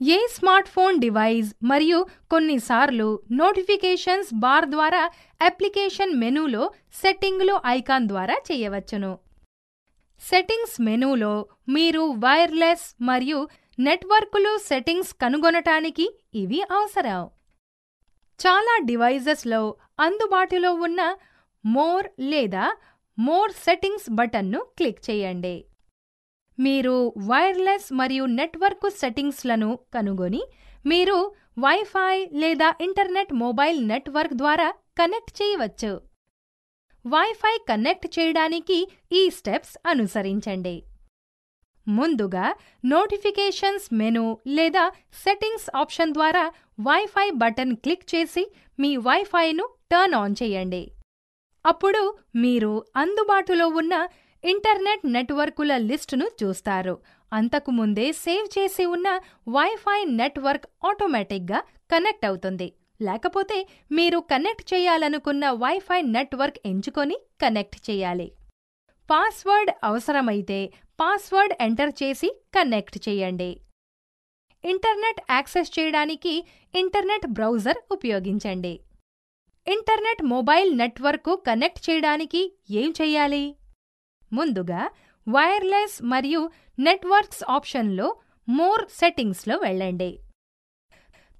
ఏ స్మార్ట్ ఫోన్ డివైస్ మరియు కొన్నిసార్లు నోటిఫికేషన్స్ బార్ ద్వారా అప్లికేషన్ మెనూలో సెట్టింగులు ఐకాన్ ద్వారా చేయవచ్చును. సెట్టింగ్స్ మెనూలో మీరు వైర్లెస్ మరియు నెట్వర్కులు సెట్టింగ్స్ కనుగొనటానికి ఇవి అవసరం. చాలా డివైజెస్లో అందుబాటులో ఉన్న మోర్ లేదా మోర్ సెట్టింగ్స్ బటన్ను క్లిక్ చేయండి. మీరు వైర్లెస్ మరియు నెట్వర్క్ సెట్టింగ్స్లను కనుగొని మీరు వైఫై లేదా ఇంటర్నెట్ మొబైల్ నెట్వర్క్ ద్వారా కనెక్ట్ చేయవచ్చు. వైఫై కనెక్ట్ చేయడానికి ఈ స్టెప్స్ అనుసరించండి. ముందుగా నోటిఫికేషన్స్ మెనూ లేదా సెట్టింగ్స్ ఆప్షన్ ద్వారా వైఫై బటన్ క్లిక్ చేసి మీ వైఫైను టర్న్ ఆన్ చేయండి. అప్పుడు మీరు అందుబాటులో ఉన్న ఇంటర్నెట్ నెట్వర్కుల లిస్టును చూస్తారు. అంతకుముందే సేవ్ చేసి ఉన్న వైఫై నెట్వర్క్ ఆటోమేటిక్గా కనెక్ట్ అవుతుంది. లేకపోతే మీరు కనెక్ట్ చేయాలనుకున్న వైఫై నెట్వర్క్ ఎంచుకొని కనెక్ట్ చేయాలి. పాస్వర్డ్ అవసరమైతే పాస్వర్డ్ ఎంటర్ చేసి కనెక్ట్ చేయండి. ఇంటర్నెట్ యాక్సెస్ చేయడానికి ఇంటర్నెట్ బ్రౌజర్ ఉపయోగించండి. ఇంటర్నెట్ మొబైల్ నెట్వర్క్కు కనెక్ట్ చేయడానికి ఏం చెయ్యాలి? ముందుగా వైర్లెస్ మరియు నెట్వర్క్స్ ఆప్షన్లో మోర్ సెట్టింగ్స్లో వెళ్ళండి.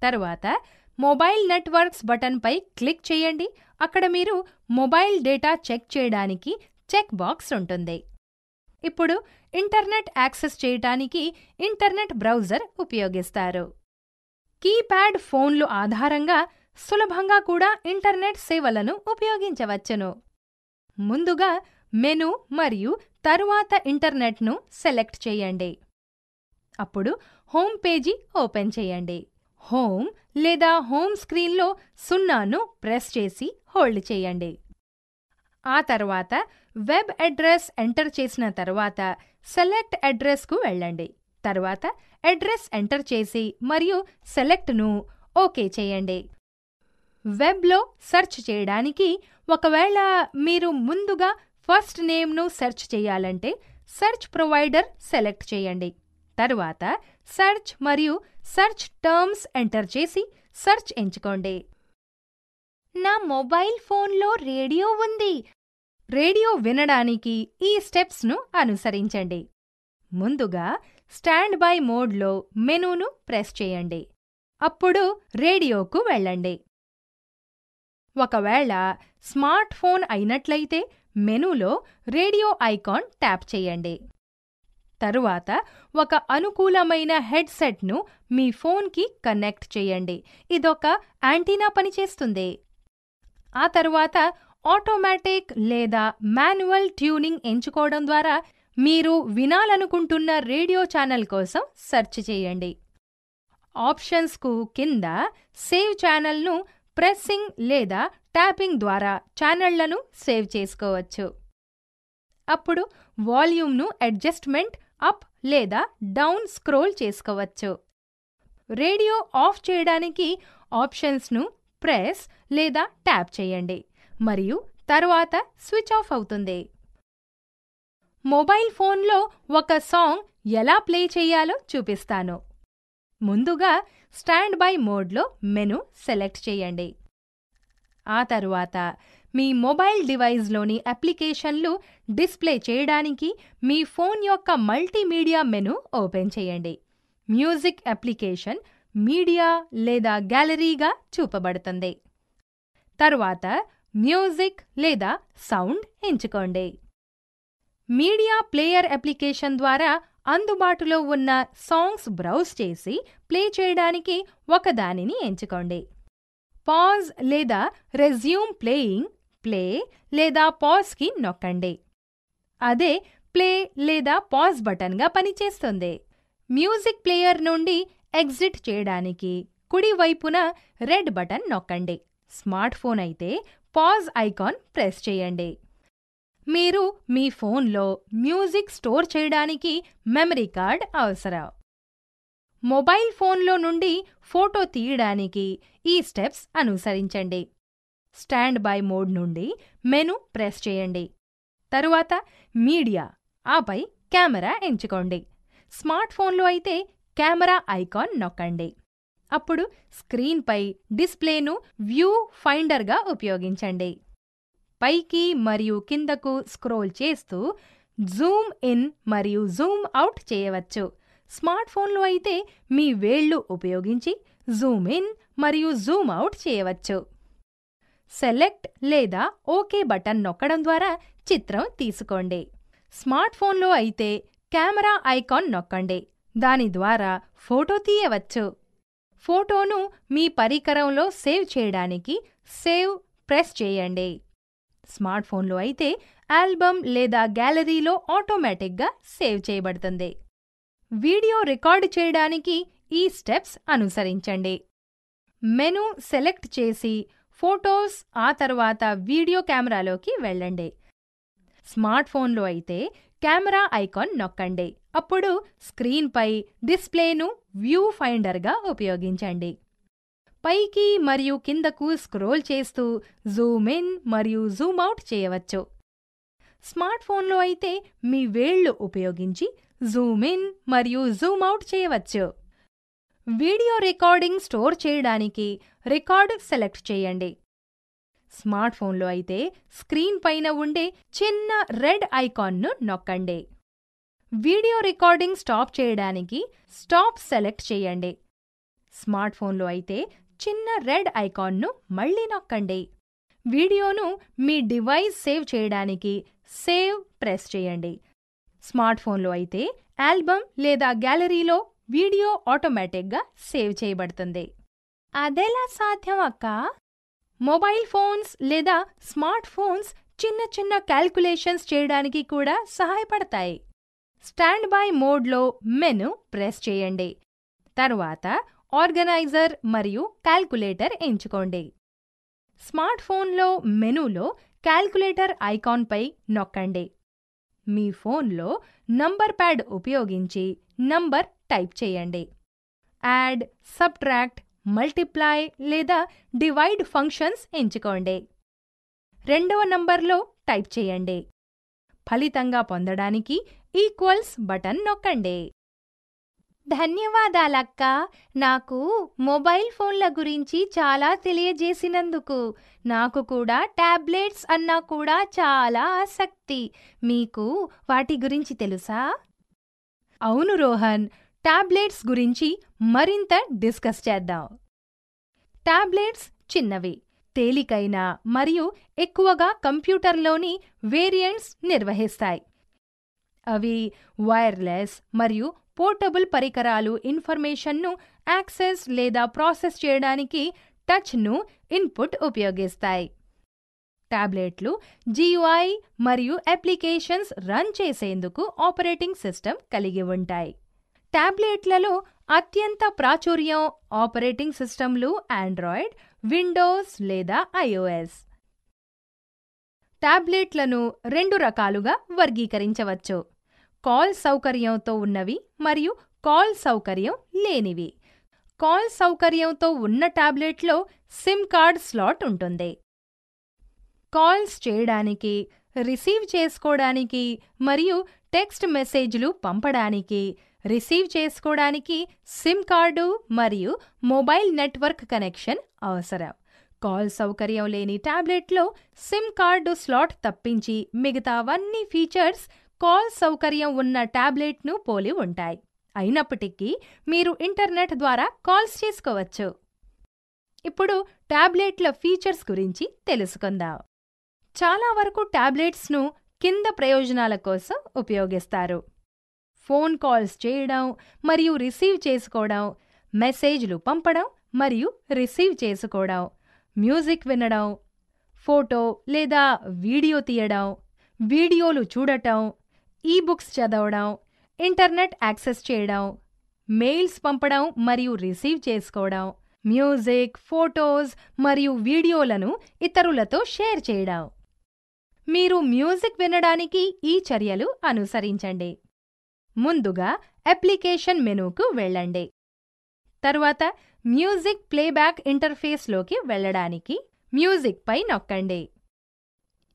తరువాత మొబైల్ నెట్వర్క్స్ బటన్పై క్లిక్ చేయండి. అక్కడ మీరు మొబైల్ డేటా చెక్ చేయడానికి చెక్ బాక్స్ ఉంటుంది. ఇప్పుడు ఇంటర్నెట్ యాక్సెస్ చేయటానికి ఇంటర్నెట్ బ్రౌజర్ ఉపయోగిస్తారు. కీప్యాడ్ ఫోన్లు ఆధారంగా సులభంగా కూడా ఇంటర్నెట్ సేవలను ఉపయోగించవచ్చును. ముందుగా మెనూ మరియు తరువాత ఇంటర్నెట్ను సెలెక్ట్ చేయండి. అప్పుడు హోమ్ పేజీ ఓపెన్ చేయండి. హోమ్ లేదా హోమ్ స్క్రీన్లో 0ను ప్రెస్ చేసి హోల్డ్ చేయండి. ఆ తర్వాత వెబ్ అడ్రస్ ఎంటర్ చేసిన తర్వాత సెలెక్ట్ అడ్రస్కు వెళ్ళండి. తర్వాత అడ్రస్ ఎంటర్ చేసి మరియు సెలెక్ట్ను ఓకే చేయండి. వెబ్లో సెర్చ్ చేయడానికి ఒకవేళ మీరు ముందుగా ఫస్ట్ నేమ్ను సెర్చ్ చేయాలంటే సెర్చ్ ప్రొవైడర్ సెలెక్ట్ చేయండి. తరువాత సెర్చ్ మరియు సెర్చ్ టర్మ్స్ ఎంటర్ చేసి సెర్చ్ ఎంచుకోండి. నా మొబైల్ ఫోన్లో రేడియో ఉంది. రేడియో వినడానికి ఈ స్టెప్స్ను అనుసరించండి. ముందుగా స్టాండ్ బై మోడ్లో మెనూను ప్రెస్ చేయండి. అప్పుడు రేడియోకు వెళ్ళండి. ఒకవేళ స్మార్ట్ ఫోన్ అయినట్లయితే మెనూలో రేడియో ఐకాన్ ట్యాప్ చేయండి. తరువాత ఒక అనుకూలమైన హెడ్సెట్ను మీ ఫోన్కి కనెక్ట్ చేయండి. ఇదొక యాంటీనా పనిచేస్తుంది. ఆ తరువాత ఆటోమేటిక్ లేదా మాన్యువల్ ట్యూనింగ్ ఎంచుకోవడం ద్వారా మీరు వినాలనుకుంటున్న రేడియో ఛానల్ కోసం సెర్చ్ చేయండి. ఆప్షన్స్కు కింద సేవ్ ఛానల్ను ప్రెస్సింగ్ లేదా ట్యాపింగ్ ద్వారా ఛానళ్లను సేవ్ చేసుకోవచ్చు. అప్పుడు వాల్యూమ్ను అడ్జస్ట్మెంట్ అప్ లేదా డౌన్ స్క్రోల్ చేసుకోవచ్చు. రేడియో ఆఫ్ చేయడానికి ఆప్షన్స్ను ప్రెస్ లేదా ట్యాప్ చేయండి మరియు తరువాత స్విచ్ ఆఫ్ అవుతుంది. మొబైల్ ఫోన్లో ఒక సాంగ్ ఎలా ప్లే చేయాలో చూపిస్తాను. ముందుగా స్టాండ్ బై మోడ్లో మెను సెలెక్ట్ చేయండి. ఆ తరువాత మీ మొబైల్ డివైస్లోని అప్లికేషన్లు డిస్ప్లే చేయడానికి మీ ఫోన్ యొక్క మల్టీమీడియా మెను ఓపెన్ చేయండి. మ్యూజిక్ అప్లికేషన్ మీడియా లేదా గ్యాలరీగా చూపబడుతుంది. తరువాత మ్యూజిక్ లేదా సౌండ్ ఎంచుకోండి. మీడియా ప్లేయర్ అప్లికేషన్ ద్వారా అందుబాటులో ఉన్న సాంగ్స్ బ్రౌజ్ చేసి ప్లే చేయడానికి ఒకదానిని ఎంచుకోండి. పాజ్ లేదా రెజ్యూమ్ ప్లేయింగ్ ప్లే లేదా పాజ్కి నొక్కండి. అదే ప్లే లేదా పాజ్ బటన్గా పనిచేస్తుంది. మ్యూజిక్ ప్లేయర్ నుండి ఎగ్జిట్ చేయడానికి కుడివైపున రెడ్ బటన్ నొక్కండి. స్మార్ట్ ఫోన్ అయితే పాజ్ ఐకాన్ ప్రెస్ చేయండి. మీరు మీ ఫోన్లో మ్యూజిక్ స్టోర్ చేయడానికి మెమరీ కార్డ్ అవసరం. మొబైల్ ఫోన్లో నుండి ఫోటో తీయడానికి ఈ స్టెప్స్ అనుసరించండి. స్టాండ్ బై మోడ్ నుండి మెను ప్రెస్ చేయండి. తరువాత మీడియా, ఆపై కెమెరా ఎంచుకోండి. స్మార్ట్ ఫోన్లో అయితే కెమెరా ఐకాన్ నొక్కండి. అప్పుడు స్క్రీన్పై డిస్ప్లేను వ్యూ ఫైండర్గా ఉపయోగించండి. పైకి మరియు కిందకు స్క్రోల్ చేస్తూ జూమ్ ఇన్ మరియు జూమ్ అవుట్ చేయవచ్చు. స్మార్ట్ ఫోన్లో అయితే మీ వేళ్లు ఉపయోగించి జూమ్ ఇన్ మరియు జూమ్ అవుట్ చేయవచ్చు. సెలెక్ట్ లేదా ఓకే బటన్ నొక్కడం ద్వారా చిత్రం తీసుకోండి. స్మార్ట్ ఫోన్లో అయితే కెమెరా ఐకాన్ నొక్కండి. దాని ద్వారా ఫోటో తీయవచ్చు. ఫోటోను మీ పరికరంలో సేవ్ చేయడానికి సేవ్ ప్రెస్ చేయండి. స్మార్ట్ ఫోన్లో అయితే ఆల్బమ్ లేదా గ్యాలరీలో ఆటోమేటిక్గా సేవ్ చేయబడుతుంది. వీడియో రికార్డు చేయడానికి ఈ స్టెప్స్ అనుసరించండి. మెను సెలెక్ట్ చేసి ఫోటోస్, ఆ తర్వాత వీడియో కెమెరాలోకి వెళ్ళండి. స్మార్ట్ ఫోన్లో అయితే కెమెరా ఐకాన్ నొక్కండి. అప్పుడు స్క్రీన్పై డిస్ప్లేను వ్యూ ఫైండర్గా ఉపయోగించండి. పైకి మరియు కిందకు స్క్రోల్ చేస్తూ జూమ్ ఇన్ మరియు జూమ్ అవుట్ చేయవచ్చు. స్మార్ట్ ఫోన్లో అయితే మీ వేళ్లు ఉపయోగించి జూమ్ ఇన్ మరియు జూమ్ అవుట్ చేయవచ్చు. వీడియో రికార్డింగ్ స్టోర్ చేయడానికి రికార్డ్ సెలెక్ట్ చేయండి. స్మార్ట్ ఫోన్లో అయితే స్క్రీన్ పైన ఉండే చిన్న రెడ్ ఐకాన్ను నొక్కండి. వీడియో రికార్డింగ్ స్టాప్ చేయడానికి స్టాప్ సెలెక్ట్ చేయండి. స్మార్ట్ ఫోన్లో అయితే చిన్న రెడ్ ఐకాన్ను మళ్ళీ నొక్కండి. వీడియోను మీ డివైస్ సేవ్ చేయడానికి సేవ్ ప్రెస్ చేయండి. స్మార్ట్ ఫోన్లో అయితే ఆల్బమ్ లేదా గ్యాలరీలో వీడియో ఆటోమేటిక్గా సేవ్ చేయబడుతుంది. అదెలా సాధ్యం అక్కా? మొబైల్ ఫోన్స్ లేదా స్మార్ట్ ఫోన్స్ చిన్న చిన్న క్యాల్కులేషన్స్ చేయడానికి కూడా సహాయపడతాయి. స్టాండ్ బై మోడ్లో మెను ప్రెస్ చేయండి. తరువాత ఆర్గనైజర్ మరియు క్యాల్కులేటర్ ఎంచుకోండి. స్మార్ట్ ఫోన్లో మెనూలో క్యాల్కులేటర్ ఐకాన్పై నొక్కండి. మీ ఫోన్లో నంబర్ ప్యాడ్ ఉపయోగించి నంబర్ టైప్ చేయండి. యాడ్, సబ్ట్రాక్ట్, మల్టిప్లై లేదా డివైడ్ ఫంక్షన్స్ ఎంచుకోండి. రెండవ నంబర్లో టైప్ చేయండి. ఫలితంగా పొందడానికి ఈక్వల్స్ బటన్ నొక్కండి. ధన్యవాదాలక్కా. నాకు మొబైల్ ఫోన్ల గురించి చాలా తెలియజేసినందుకు. నాకు కూడా టాబ్లెట్స్ అన్నా కూడా చాలా ఆసక్తి. మీకు వాటి గురించి తెలుసా? అవును రోహన్, టాబ్లెట్స్ గురించి మరింత డిస్కస్ చేద్దాం. టాబ్లెట్స్ చిన్నవి, తేలికైన మరియు ఎక్కువగా కంప్యూటర్లోని వేరియంట్స్ నిర్వహిస్తాయి. అవి వైర్లెస్ మరియు పోర్టబుల్ పరికరాలు ఇన్ఫర్మేషన్ను యాక్సెస్ లేదా ప్రాసెస్ చేయడానికి టచ్ను ఇన్పుట్ ఉపయోగిస్తాయి. టాబ్లెట్లు GUI మరియు అప్లికేషన్స్ రన్ చేసేందుకు ఆపరేటింగ్ సిస్టమ్ కలిగి ఉంటాయి. టాబ్లెట్లలో అత్యంత ప్రాచుర్యం ఆపరేటింగ్ సిస్టమ్లు ఆండ్రాయిడ్, విండోస్ లేదా iOS. టాబ్లెట్లను 2 రకాలుగా వర్గీకరించవచ్చు: కాల్ సౌకర్యంతో ఉన్నవి మరియు కాల్ సౌకర్యం లేనివి. కాల్ సౌకర్యంతో ఉన్న టాబ్లెట్లో సిమ్ కార్డ్ స్లాట్ ఉంటుంది. కాల్స్ చేయడానికి, రిసీవ్ చేసుకోవడానికి మరియు టెక్స్ట్ మెసేజ్లు పంపడానికి రిసీవ్ చేసుకోవడానికి సిమ్ కార్డు మరియు మొబైల్ నెట్వర్క్ కనెక్షన్ అవసరం. కాల్ సౌకర్యం లేని టాబ్లెట్లో సిమ్ కార్డు స్లాట్ తప్పించి మిగతావన్నీ ఫీచర్స్ కాల్ సౌకర్యం ఉన్న టాబ్లెట్ను పోలి ఉంటాయి. అయినప్పటికీ మీరు ఇంటర్నెట్ ద్వారా కాల్స్ చేసుకోవచ్చు. ఇప్పుడు టాబ్లెట్ల ఫీచర్స్ గురించి తెలుసుకుందాం. చాలా వరకు టాబ్లెట్స్ను కింద ప్రయోజనాల కోసం ఉపయోగిస్తారు: ఫోన్ కాల్స్ చేయడం మరియు రిసీవ్ చేసుకోవడం, మెసేజ్లు పంపడం మరియు రిసీవ్ చేసుకోవడం, మ్యూజిక్ వినడం, ఫోటో లేదా వీడియో తీయడం, వీడియోలు చూడటం, ఈబుక్స్ చదవడం, ఇంటర్నెట్ యాక్సెస్ చేయడం, మెయిల్స్ పంపడం మరియు రిసీవ్ చేసుకోవడం, మ్యూజిక్, ఫోటోస్ మరియు వీడియోలను ఇతరులతో షేర్ చేయడం. మీరు మ్యూజిక్ వినడానికి ఈ చర్యలు అనుసరించండి. ముందుగా అప్లికేషన్ మెనూకు వెళ్ళండి. తరువాత మ్యూజిక్ ప్లేబ్యాక్ ఇంటర్ఫేస్లోకి వెళ్ళడానికి మ్యూజిక్ పై నొక్కండి.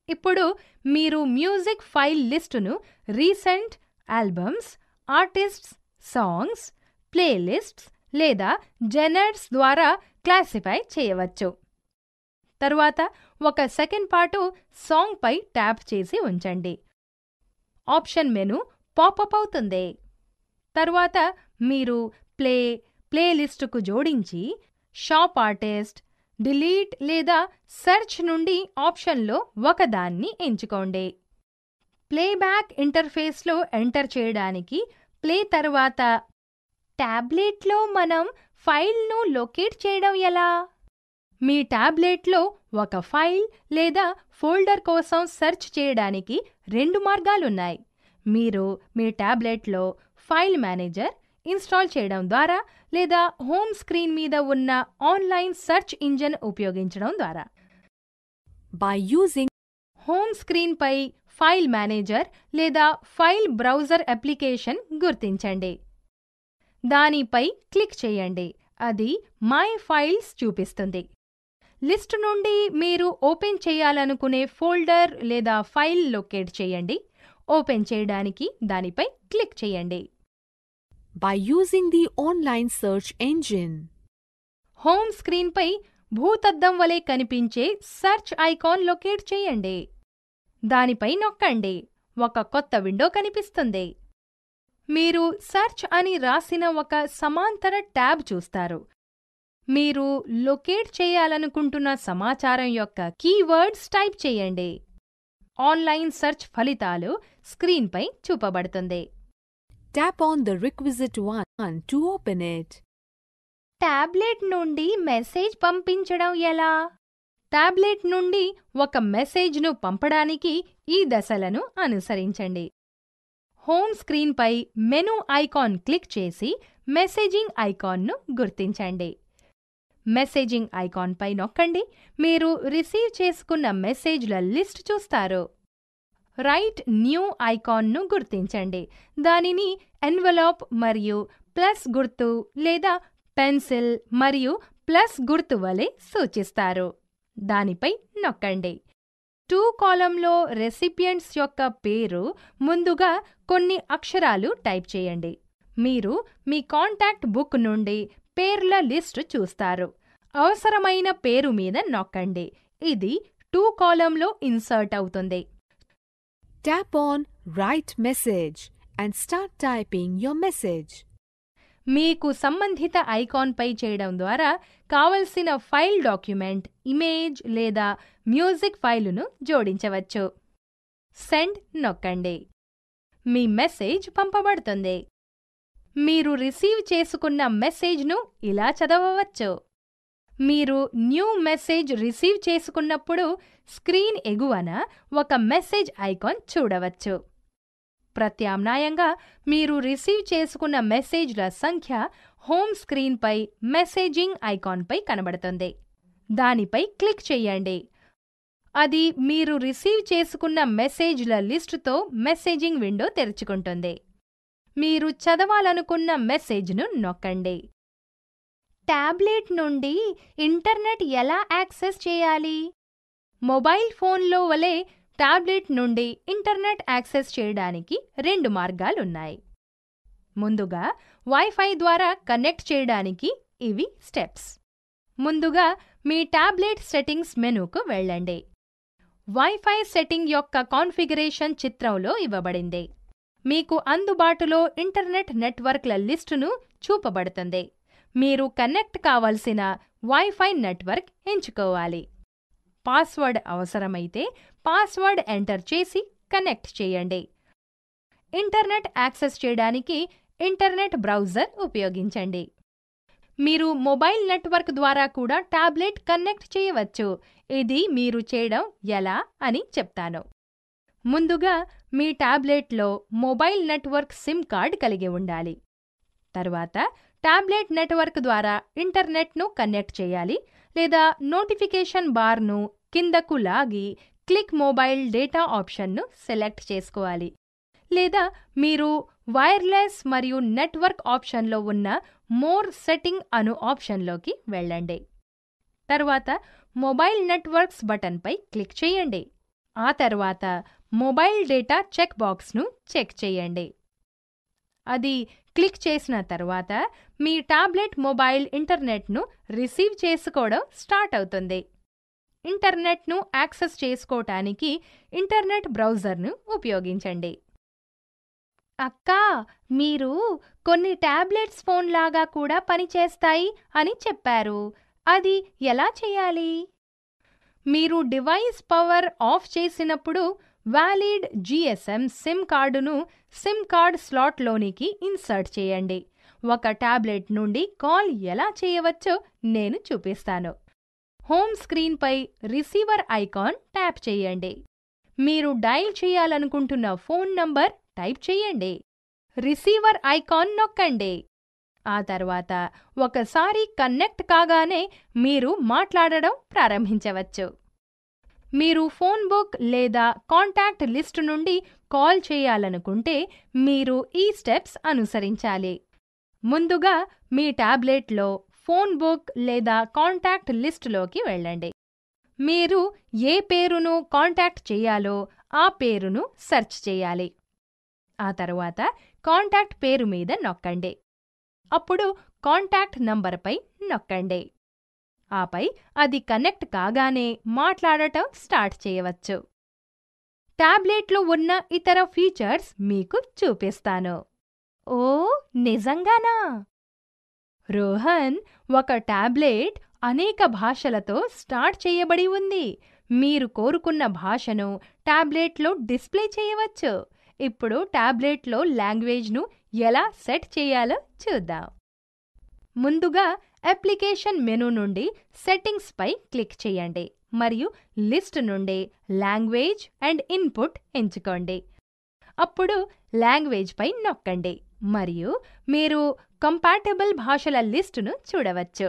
ఇప్పుడు మీరు మ్యూజిక్ ఫైల్ లిస్టును recent albums, artists, songs, playlists లేదా జెనర్స్ ద్వారా క్లాసిఫై చేయవచ్చు. తరువాత 1 సెకండ్ పాటు సాంగ్ పై ట్యాప్ చేసి ఉంచండి. ఆప్షన్ మెనూ పాపప్ అవుతుంది. తరువాత మీరు ప్లేలిస్టుకు జోడించి షాప్ ఆర్టిస్ట్, డిలీట్ లేదా సెర్చ్ నుండి ఆప్షన్లో ఒకదాన్ని ఎంచుకోండి. ప్లేబ్యాక్ ఇంటర్ఫేస్లో ఎంటర్ చేయడానికి ప్లే తర్వాత టాబ్లెట్లో మనం ఫైల్ను లొకేట్ చేయడం ఎలా? మీ టాబ్లెట్లో ఒక ఫైల్ లేదా ఫోల్డర్ కోసం సెర్చ్ చేయడానికి 2 మార్గాలున్నాయి. మీరు మీ టాబ్లెట్లో ఫైల్ మేనేజర్ ఇన్స్టాల్ చేయడం ద్వారా లేదా హోమ్ స్క్రీన్ మీద ఉన్న ఆన్లైన్ సెర్చ్ ఇంజిన్ ఉపయోగించడం ద్వారా. By using హోమ్ స్క్రీన్పై ఫైల్ మేనేజర్ లేదా ఫైల్ బ్రౌజర్ అప్లికేషన్ గుర్తించండి. దానిపై క్లిక్ చేయండి. అది మై ఫైల్స్ చూపిస్తుంది. లిస్ట్ నుండి మీరు ఓపెన్ చేయాలనుకునే ఫోల్డర్ లేదా ఫైల్ లొకేట్ చేయండి. ఓపెన్ చేయడానికి దానిపై క్లిక్ చేయండి. by using the online search engine. Home స్క్రీన్పై భూతద్దం వలె కనిపించే సెర్చ్ ఐకాన్ లొకేట్ చేయండి. దానిపై నొక్కండి. ఒక కొత్త విండో కనిపిస్తుంది. మీరు సెర్చ్ అని రాసిన ఒక సమాంతర ట్యాబ్ చూస్తారు. మీరు లొకేట్ చేయాలనుకుంటున్న సమాచారం యొక్క కీవర్డ్స్ టైప్ చేయండి. ఆన్లైన్ సెర్చ్ ఫలితాలు స్క్రీన్పై చూపబడుతుంది. Tap on the requisite one to open it. Tablet నుండి మెసేజ్ పంపించడం ఎలా? టాబ్లెట్ నుండి ఒక మెసేజ్ను పంపడానికి ఈ దశలను అనుసరించండి. హోమ్ స్క్రీన్పై మెనూ ఐకాన్ క్లిక్ చేసి మెసేజింగ్ ఐకాన్ను గుర్తించండి. మెసేజింగ్ ఐకాన్పై నొక్కండి. మీరు రిసీవ్ చేసుకున్న మెసేజ్ల లిస్ట్ చూస్తారు. రైట్ న్యూ ఐకాన్ను గుర్తించండి. దానిని ఎన్వలప్ మరియు ప్లస్ గుర్తు లేదా పెన్సిల్ మరియు ప్లస్ గుర్తు వలె సూచిస్తారు. దానిపై నొక్కండి. 2 కాలంలో రెసిపియంట్స్ యొక్క పేరు ముందుగా కొన్ని అక్షరాలు టైప్ చేయండి. మీరు మీ కాంటాక్ట్ బుక్ నుండి పేర్ల లిస్టు చూస్తారు. అవసరమైన పేరు మీద నొక్కండి. ఇది 2 కాలంలో ఇన్సర్ట్ అవుతుంది. Tap on Write Message and start typing your message. మీకు సంబంధిత ఐకాన్పై చేయడం ద్వారా కావలసిన ఫైల్ డాక్యుమెంట్, ఇమేజ్ లేదా మ్యూజిక్ ఫైలును జోడించవచ్చు. సెండ్ నొక్కండి. మీ మెసేజ్ పంపబడుతుంది. మీరు రిసీవ్ చేసుకున్న మెసేజ్ను ఇలా చదవవచ్చు. మీరు న్యూ మెసేజ్ రిసీవ్ చేసుకున్నప్పుడు స్క్రీన్ ఎగువన ఒక మెసేజ్ ఐకాన్ చూడవచ్చు. ప్రత్యామ్నాయంగా మీరు రిసీవ్ చేసుకున్న మెసేజ్ల సంఖ్య హోమ్ స్క్రీన్పై మెసేజింగ్ ఐకాన్పై కనబడుతుంది. దానిపై క్లిక్ చేయండి. అది మీరు రిసీవ్ చేసుకున్న మెసేజ్ల లిస్టుతో మెసేజింగ్ విండో తెరుచుకుంటుంది. మీరు చదవాలనుకున్న మెసేజ్ను నొక్కండి. టాబ్లెట్ నుండి ఇంటర్నెట్ ఎలా యాక్సెస్ చేయాలి? మొబైల్ ఫోన్లో వలె టాబ్లెట్ నుండి ఇంటర్నెట్ యాక్సెస్ చేయడానికి 2 మార్గాలున్నాయి. ముందుగా వైఫై ద్వారా కనెక్ట్ చేయడానికి ఇవి స్టెప్స్. ముందుగా మీ టాబ్లెట్ సెట్టింగ్స్ మెనూకు వెళ్ళండి. వైఫై సెట్టింగ్ యొక్క కాన్ఫిగరేషన్ చిత్రంలో ఇవ్వబడింది. మీకు అందుబాటులో ఇంటర్నెట్ నెట్వర్క్ల లిస్టును చూపబడుతుంది. మీరు కనెక్ట్ కావలసిన వైఫై నెట్వర్క్ ఎంచుకోవాలి. పాస్వర్డ్ అవసరమైతే పాస్వర్డ్ ఎంటర్ చేసి కనెక్ట్ చేయండి. ఇంటర్నెట్ యాక్సెస్ చేయడానికి ఇంటర్నెట్ బ్రౌజర్ ఉపయోగించండి. మీరు మొబైల్ నెట్వర్క్ ద్వారా కూడా టాబ్లెట్ కనెక్ట్ చేయవచ్చు. ఇది మీరు చేయడం ఎలా అని చెప్తాను. ముందుగా మీ టాబ్లెట్లో మొబైల్ నెట్వర్క్ సిమ్ కార్డ్ కలిగి ఉండాలి. తర్వాత టాబ్లెట్ నెట్వర్క్ ద్వారా ఇంటర్నెట్ను కనెక్ట్ చేయాలి, లేదా నోటిఫికేషన్ బార్ను కిందకు లాగి క్లిక్ మొబైల్ డేటా ఆప్షన్ను సెలెక్ట్ చేసుకోవాలి, లేదా మీరు వైర్లెస్ మరియు నెట్వర్క్ ఆప్షన్లో ఉన్న మోర్ సెట్టింగ్ అను ఆప్షన్లోకి వెళ్ళండి. తర్వాత మొబైల్ నెట్వర్క్స్ బటన్పై క్లిక్ చేయండి. ఆ తర్వాత మొబైల్ డేటా చెక్ బాక్స్ను చెక్ చేయండి. అది క్లిక్ చేసిన తర్వాత మీ టాబ్లెట్ మొబైల్ ఇంటర్నెట్ను రిసీవ్ చేసుకోవడం స్టార్ట్ అవుతుంది. ఇంటర్నెట్ను యాక్సెస్ చేసుకోవటానికి ఇంటర్నెట్ బ్రౌజర్ను ఉపయోగించండి. అక్కా, మీరు కొన్ని టాబ్లెట్స్ ఫోన్ లాగా కూడా పనిచేస్తాయి అని చెప్పారు. అది ఎలా చేయాలి? మీరు డివైస్ పవర్ ఆఫ్ చేసినప్పుడు వ్యాలిడ్ GSM సిమ్ కార్డును సిమ్ కార్డ్ స్లాట్లోనికి ఇన్సర్ట్ చేయండి. ఒక టాబ్లెట్ నుండి కాల్ ఎలా చేయవచ్చో నేను చూపిస్తాను. హోమ్ స్క్రీన్పై రిసీవర్ ఐకాన్ ట్యాప్ చేయండి. మీరు డయల్ చేయాలనుకుంటున్న ఫోన్ నంబర్ టైప్ చేయండి. రిసీవర్ ఐకాన్ నొక్కండి. ఆ తర్వాత ఒకసారి కనెక్ట్ కాగానే మీరు మాట్లాడడం ప్రారంభించవచ్చు. మీరు ఫోన్ బుక్ లేదా కాంటాక్ట్ లిస్టు నుండి కాల్ చేయాలనుకుంటే మీరు ఈ స్టెప్స్ అనుసరించాలి. ముందుగా మీ టాబ్లెట్లో ఫోన్ బుక్ లేదా కాంటాక్ట్ లిస్టులోకి వెళ్ళండి. మీరు ఏ పేరును కాంటాక్ట్ చేయాలో ఆ పేరును సెర్చ్ చేయాలి. ఆ తర్వాత కాంటాక్ట్ పేరు మీద నొక్కండి. అప్పుడు కాంటాక్ట్ నంబర్పై నొక్కండి. ఆపై అది కనెక్ట్ కాగానే మాట్లాడటం స్టార్ట్ చేయవచ్చు. టాబ్లెట్లో ఉన్న ఇతర ఫీచర్స్ మీకు చూపిస్తాను. ఓ, నిజంగానా? రోహన్, ఒక టాబ్లెట్ అనేక భాషలతో స్టార్ట్ చేయబడి ఉంది. మీరు కోరుకున్న భాషను టాబ్లెట్లో డిస్ప్లే చేయవచ్చు. ఇప్పుడు టాబ్లెట్లో లాంగ్వేజ్ను ఎలా సెట్ చేయాలో చూద్దాం. ముందుగా అప్లికేషన్ మెనూ నుండి సెట్టింగ్స్ పై క్లిక్ చేయండి మరియు లిస్ట్ నుండి లాంగ్వేజ్ అండ్ ఇన్పుట్ ఎంచుకోండి. అప్పుడు లాంగ్వేజ్ పై నొక్కండి మరియు మీరు కంపాటబుల్ భాషల లిస్టును చూడవచ్చు.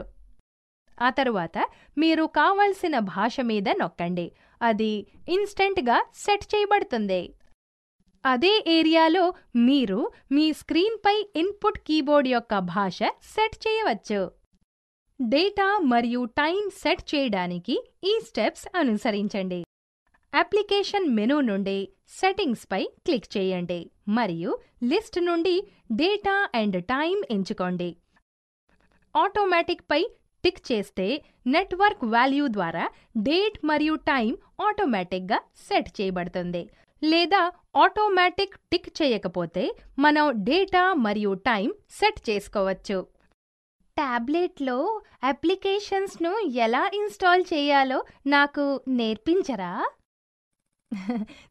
ఆ తరువాత మీరు కావలసిన భాష మీద నొక్కండి. అది ఇన్స్టెంట్గా సెట్ చేయబడుతుంది. అదే ఏరియాలో మీరు మీ స్క్రీన్పై ఇన్పుట్ కీబోర్డ్ యొక్క భాష సెట్ చేయవచ్చు. డేటా మరియు టైం సెట్ చేయడానికి ఈ స్టెప్స్ అనుసరించండి. అప్లికేషన్ మెనూ నుండి సెట్టింగ్స్ పై క్లిక్ చేయండి మరియు లిస్ట్ నుండి డేటా అండ్ టైం ఎంచుకోండి. ఆటోమేటిక్ పై టిక్ చేస్తే నెట్వర్క్ వాల్యూ ద్వారా డేట్ మరియు టైం ఆటోమేటిక్గా సెట్ చేయబడుతుంది. లేదా ఆటోమేటిక్ టిక్ చేయకపోతే మనం డేటా మరియు టైం సెట్ చేసుకోవచ్చు. టాబ్లెట్లో అప్లికేషన్స్ను ఎలా ఇన్స్టాల్ చేయాలో నాకు నేర్పించరా?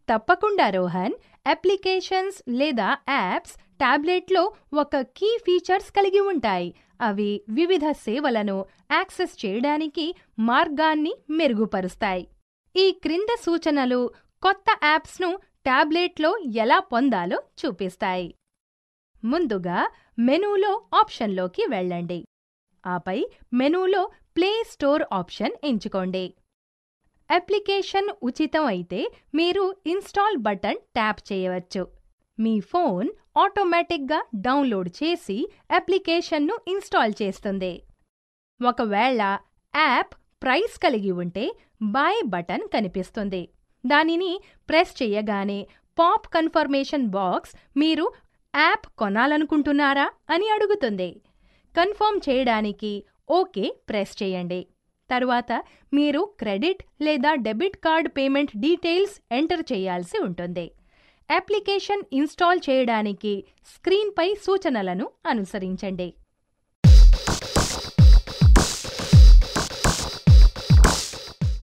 తప్పకుండా రోహన్. అప్లికేషన్స్ లేదా యాప్స్ టాబ్లెట్లో ఒక కీ ఫీచర్స్ కలిగి ఉంటాయి. అవి వివిధ సేవలను యాక్సెస్ చేయడానికి మార్గాన్ని మెరుగుపరుస్తాయి. ఈ క్రింద సూచనలు కొత్త యాప్స్ను టాబ్లెట్లో ఎలా పొందాలో చూపిస్తాయి. ముందుగా మెనూలో ఆప్షన్లోకి వెళ్ళండి. ఆపై మెనూలో ప్లే స్టోర్ ఆప్షన్ ఎంచుకోండి. అప్లికేషన్ ఉచితం అయితే మీరు ఇన్స్టాల్ బటన్ ట్యాప్ చేయవచ్చు. మీ ఫోన్ ఆటోమేటిక్గా డౌన్లోడ్ చేసి అప్లికేషన్ను ఇన్స్టాల్ చేస్తుంది. ఒకవేళ యాప్ ప్రైస్ కలిగి ఉంటే బై బటన్ కనిపిస్తుంది. దానిని ప్రెస్ చేయగానే పాప్ కన్ఫర్మేషన్ బాక్స్ మీరు యాప్ కొనాలనుకుంటున్నారా అని అడుగుతుంది. కన్ఫర్మ్ చేయడానికి ఓకే ప్రెస్ చేయండి. తరువాత మీరు క్రెడిట్ లేదా debit card payment details enter చేయాల్సి ఉంటుంది. అప్లికేషన్ ఇన్స్టాల్ చేయడానికి స్క్రీన్పై సూచనలను అనుసరించండి.